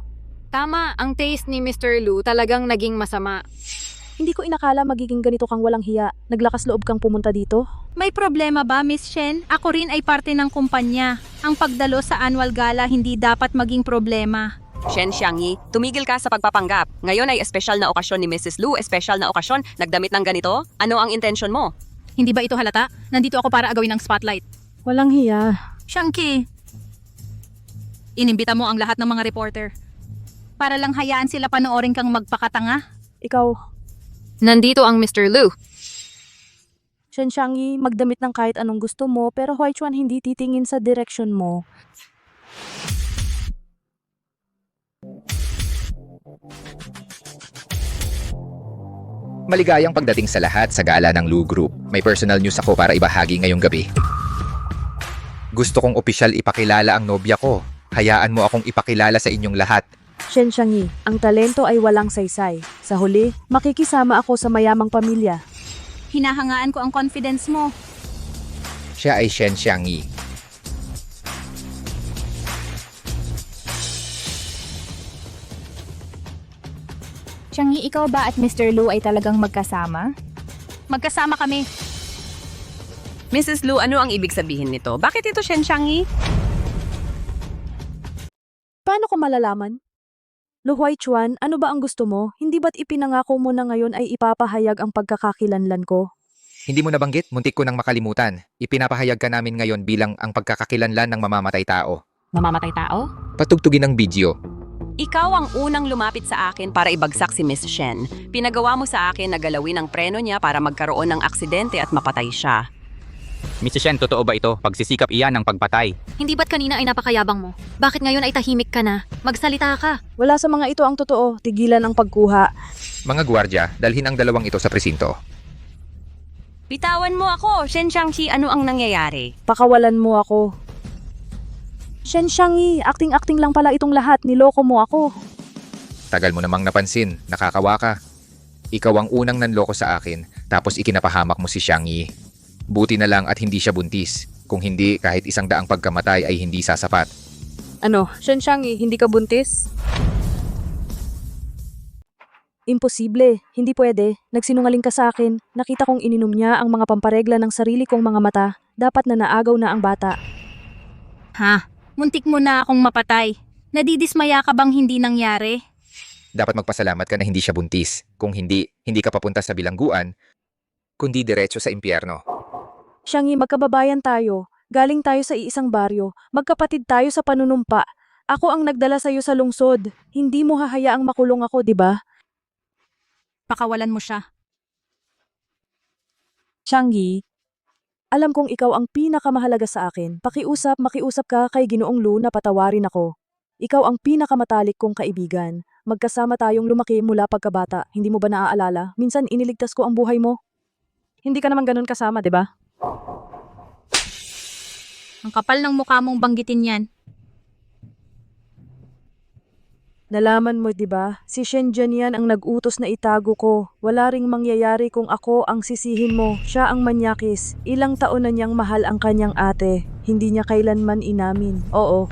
Tama, ang taste ni Mr. Lu talagang naging masama. Hindi ko inakala magiging ganito kang walang hiya. Naglakas loob kang pumunta dito. May problema ba, Miss Shen? Ako rin ay parte ng kumpanya. Ang pagdalo sa annual gala hindi dapat maging problema. Shen Xiangyi, tumigil ka sa pagpapanggap. Ngayon ay espesyal na okasyon ni Mrs. Lu, espesyal na okasyon, nagdamit ng ganito. Ano ang intensyon mo? Hindi ba ito halata? Nandito ako para agawin ng spotlight. Walang hiya. Xiangyi, inimbita mo ang lahat ng mga reporter. Para lang hayaan sila panoorin kang magpakatanga. Ikaw. Nandito ang Mr. Lu. Shen Xiangyi, magdamit ng kahit anong gusto mo pero Hui Chuan hindi titingin sa direksyon mo. Maligayang pagdating sa lahat sa gala ng Lu Group. May personal news ako para ibahagi ngayong gabi. Gusto kong opisyal ipakilala ang nobya ko. Hayaan mo akong ipakilala sa inyong lahat. Shen Xiangyi, ang talento ay walang saysay. Sa huli, makikisama ako sa mayamang pamilya. Hinahangaan ko ang confidence mo. Siya ay Shen Xiangyi. Xiangyi, ikaw ba at Mr. Lu ay talagang magkasama? Magkasama kami. Mrs. Lu, ano ang ibig sabihin nito? Bakit ito Shen Xiangyi? Paano ko malalaman? Lu Hui Chuan, ano ba ang gusto mo? Hindi ba't ipinangako mo na ngayon ay ipapahayag ang pagkakakilanlan ko? Hindi mo nabanggit, muntik ko nang makalimutan. Ipinapahayag ka namin ngayon bilang ang pagkakakilanlan ng mamamatay tao. Mamamatay tao? Patugtugin ang video. Ikaw ang unang lumapit sa akin para ibagsak si Miss Shen. Pinagawa mo sa akin na galawin ang preno niya para magkaroon ng aksidente at mapatay siya. Mr. Shen, totoo ba ito? Pagsisikap iyan ng pagpatay. Hindi ba't kanina ay napakayabang mo? Bakit ngayon ay tahimik ka na? Magsalita ka. Wala sa mga ito ang totoo. Tigilan ang pagkuha. Mga gwardya, dalhin ang dalawang ito sa presinto. Bitawan mo ako, Shen Xiangyi, ano ang nangyayari? Pakawalan mo ako. Shen Xiangyi, acting-acting lang pala itong lahat. Niloko mo ako. Tagal mo namang napansin, nakakawa ka. Ikaw ang unang nanloko sa akin, tapos ikinapahamak mo si Xiangyi. Buti na lang at hindi siya buntis. Kung hindi, kahit 100 pagkamatay ay hindi sasapat. Ano, Shen Xiangyi, hindi ka buntis? Imposible, hindi pwede. Nagsinungaling ka sa akin. Nakita kong ininom niya ang mga pamparegla ng sarili kong mga mata. Dapat na naagaw na ang bata. Ha? Muntik mo na akong mapatay. Nadidismaya ka bang hindi nangyari? Dapat magpasalamat ka na hindi siya buntis. Kung hindi, hindi ka papunta sa bilangguan, kundi diretso sa impyerno. Xiangyi, magkababayan tayo. Galing tayo sa iisang baryo. Magkapatid tayo sa panunumpa. Ako ang nagdala sa iyo sa lungsod. Hindi mo hahayaang makulong ako, di ba? Pakawalan mo siya. Xiangyi, alam kong ikaw ang pinakamahalaga sa akin. Makiusap ka kay Ginoong Lu na patawarin ako. Ikaw ang pinakamatalik kong kaibigan. Magkasama tayong lumaki mula pagkabata. Hindi mo ba naaalala? Minsan iniligtas ko ang buhay mo. Hindi ka naman ganun kasama, di ba? Ang kapal ng mukha mong banggitin yan. Nalaman mo, di ba? Si Shen Jian ang nag-utos na itago ko. Wala ring mangyayari kung ako ang sisihin mo. Siya ang manyakis. Ilang taon na niyang mahal ang kanyang ate. Hindi niya kailanman inamin. Oo.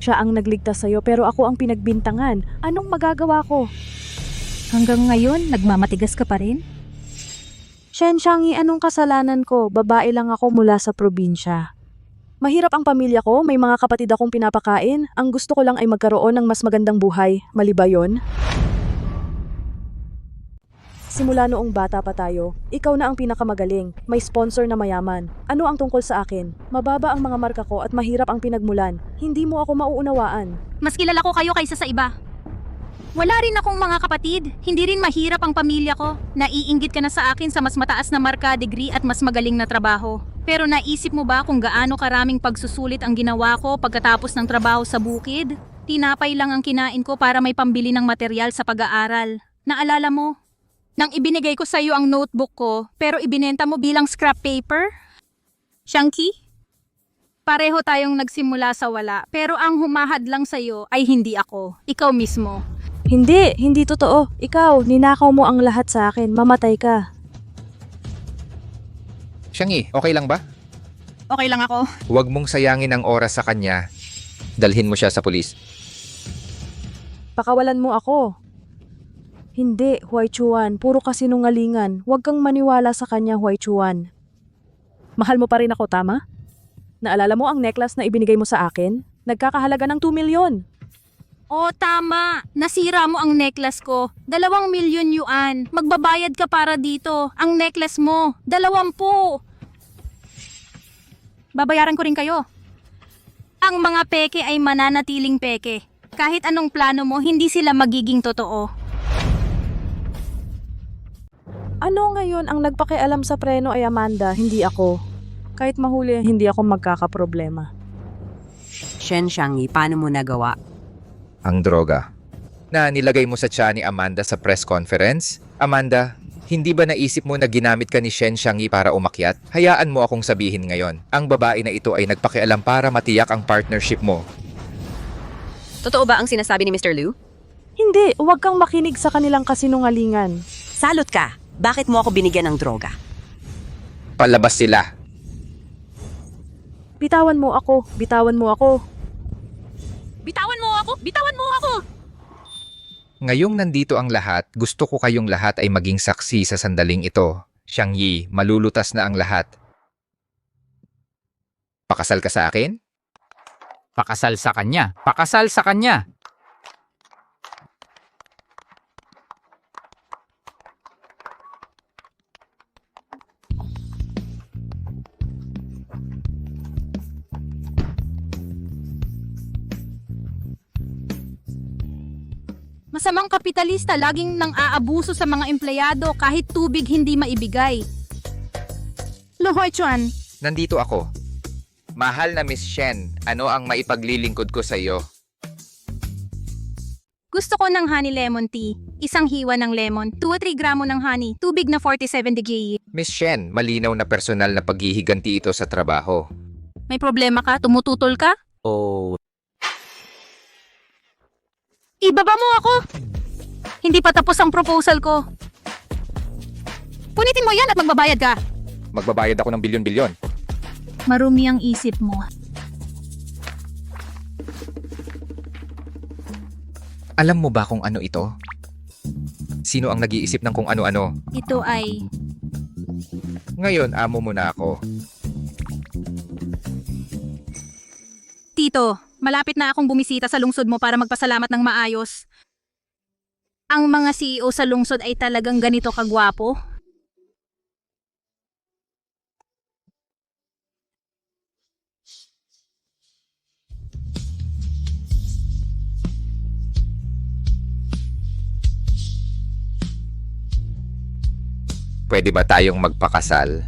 Siya ang nagligtas sa'yo pero ako ang pinagbintangan. Anong magagawa ko? Hanggang ngayon, nagmamatigas ka pa rin? Shen Xiangyi, anong kasalanan ko? Babae lang ako mula sa probinsya. Mahirap ang pamilya ko, may mga kapatid akong pinapakain. Ang gusto ko lang ay magkaroon ng mas magandang buhay. Mali ba yun? Simula noong bata pa tayo, ikaw na ang pinakamagaling. May sponsor na mayaman. Ano ang tungkol sa akin? Mababa ang mga marka ko at mahirap ang pinagmulan. Hindi mo ako mauunawaan. Mas kilala ko kayo kaysa sa iba. Wala rin akong mga kapatid. Hindi rin mahirap ang pamilya ko. Naiinggit ka na sa akin sa mas mataas na marka, degree at mas magaling na trabaho. Pero naisip mo ba kung gaano karaming pagsusulit ang ginawa ko pagkatapos ng trabaho sa bukid? Tinapay lang ang kinain ko para may pambili ng material sa pag-aaral. Naalala mo? Nang ibinigay ko sa iyo ang notebook ko, pero ibinenta mo bilang scrap paper? Xiangyi? Pareho tayong nagsimula sa wala, pero ang humahad lang sa iyo ay hindi ako. Ikaw mismo. Hindi totoo. Ikaw, ninakaw mo ang lahat sa akin. Mamatay ka. Xiangyi, okay lang ba? Okay lang ako. Huwag mong sayangin ang oras sa kanya. Dalhin mo siya sa pulis. Pakawalan mo ako. Hindi, Hui Chuan. Puro kasinungalingan. Huwag kang maniwala sa kanya, Hui Chuan. Mahal mo pa rin ako, tama? Naalala mo ang necklace na ibinigay mo sa akin? Nagkakahalaga ng 2 milyon. Oh, tama. Nasira mo ang necklace ko. 2 milyon yuan. Magbabayad ka para dito. Ang necklace mo, 20. Babayaran ko rin kayo. Ang mga peke ay mananatiling peke. Kahit anong plano mo, hindi sila magiging totoo. Ano ngayon ang nagpakialam sa preno ay Amanda, hindi ako. Kahit mahuli, hindi ako magkakaproblema. Shen Xiangyi, paano mo nagawa? Ang droga. Na nilagay mo sa tiyan ni Amanda sa press conference? Amanda, hindi ba naisip mo na ginamit ka ni Shen Xiangyi para umakyat? Hayaan mo akong sabihin ngayon. Ang babae na ito ay nagpakialam para matiyak ang partnership mo. Totoo ba ang sinasabi ni Mr. Liu? Hindi, huwag kang makinig sa kanilang kasinungalingan. Salot ka! Bakit mo ako binigyan ng droga? Palabas sila. Bitawan mo ako, bitawan mo ako. Bitawan mo ako! Bitawan mo ako! Ngayong nandito ang lahat, gusto ko kayong lahat ay maging saksi sa sandaling ito. Xiangyi, malulutas na ang lahat. Pakasal ka sa akin? Pakasal sa kanya. Pakasal sa kanya. Masamang kapitalista, laging nang aabuso sa mga empleyado kahit tubig hindi maibigay. Lu Huichuan, Nandito ako. Mahal na Miss Shen, ano ang maipaglilingkod ko sa iyo? gusto ko ng honey lemon tea. Isang hiwa ng lemon, 2 o 3 gramo ng honey, tubig na 47 degree. Miss Shen, malinaw na personal na paghihiganti ito sa trabaho. May problema ka? Tumututol ka? Oh, Ibaba mo ako! Hindi pa tapos ang proposal ko. Punitin mo yan at magbabayad ka. magbabayad ako ng bilyon-bilyon. Marumi ang isip mo. Alam mo ba kung ano ito? Sino ang nag-iisip ng kung ano-ano? Ito ay... Ngayon, amo mo na ako. Tito, malapit na akong bumisita sa lungsod mo para magpasalamat ng maayos. Ang mga CEO sa lungsod ay talagang ganito kagwapo. Pwede ba tayong magpakasal?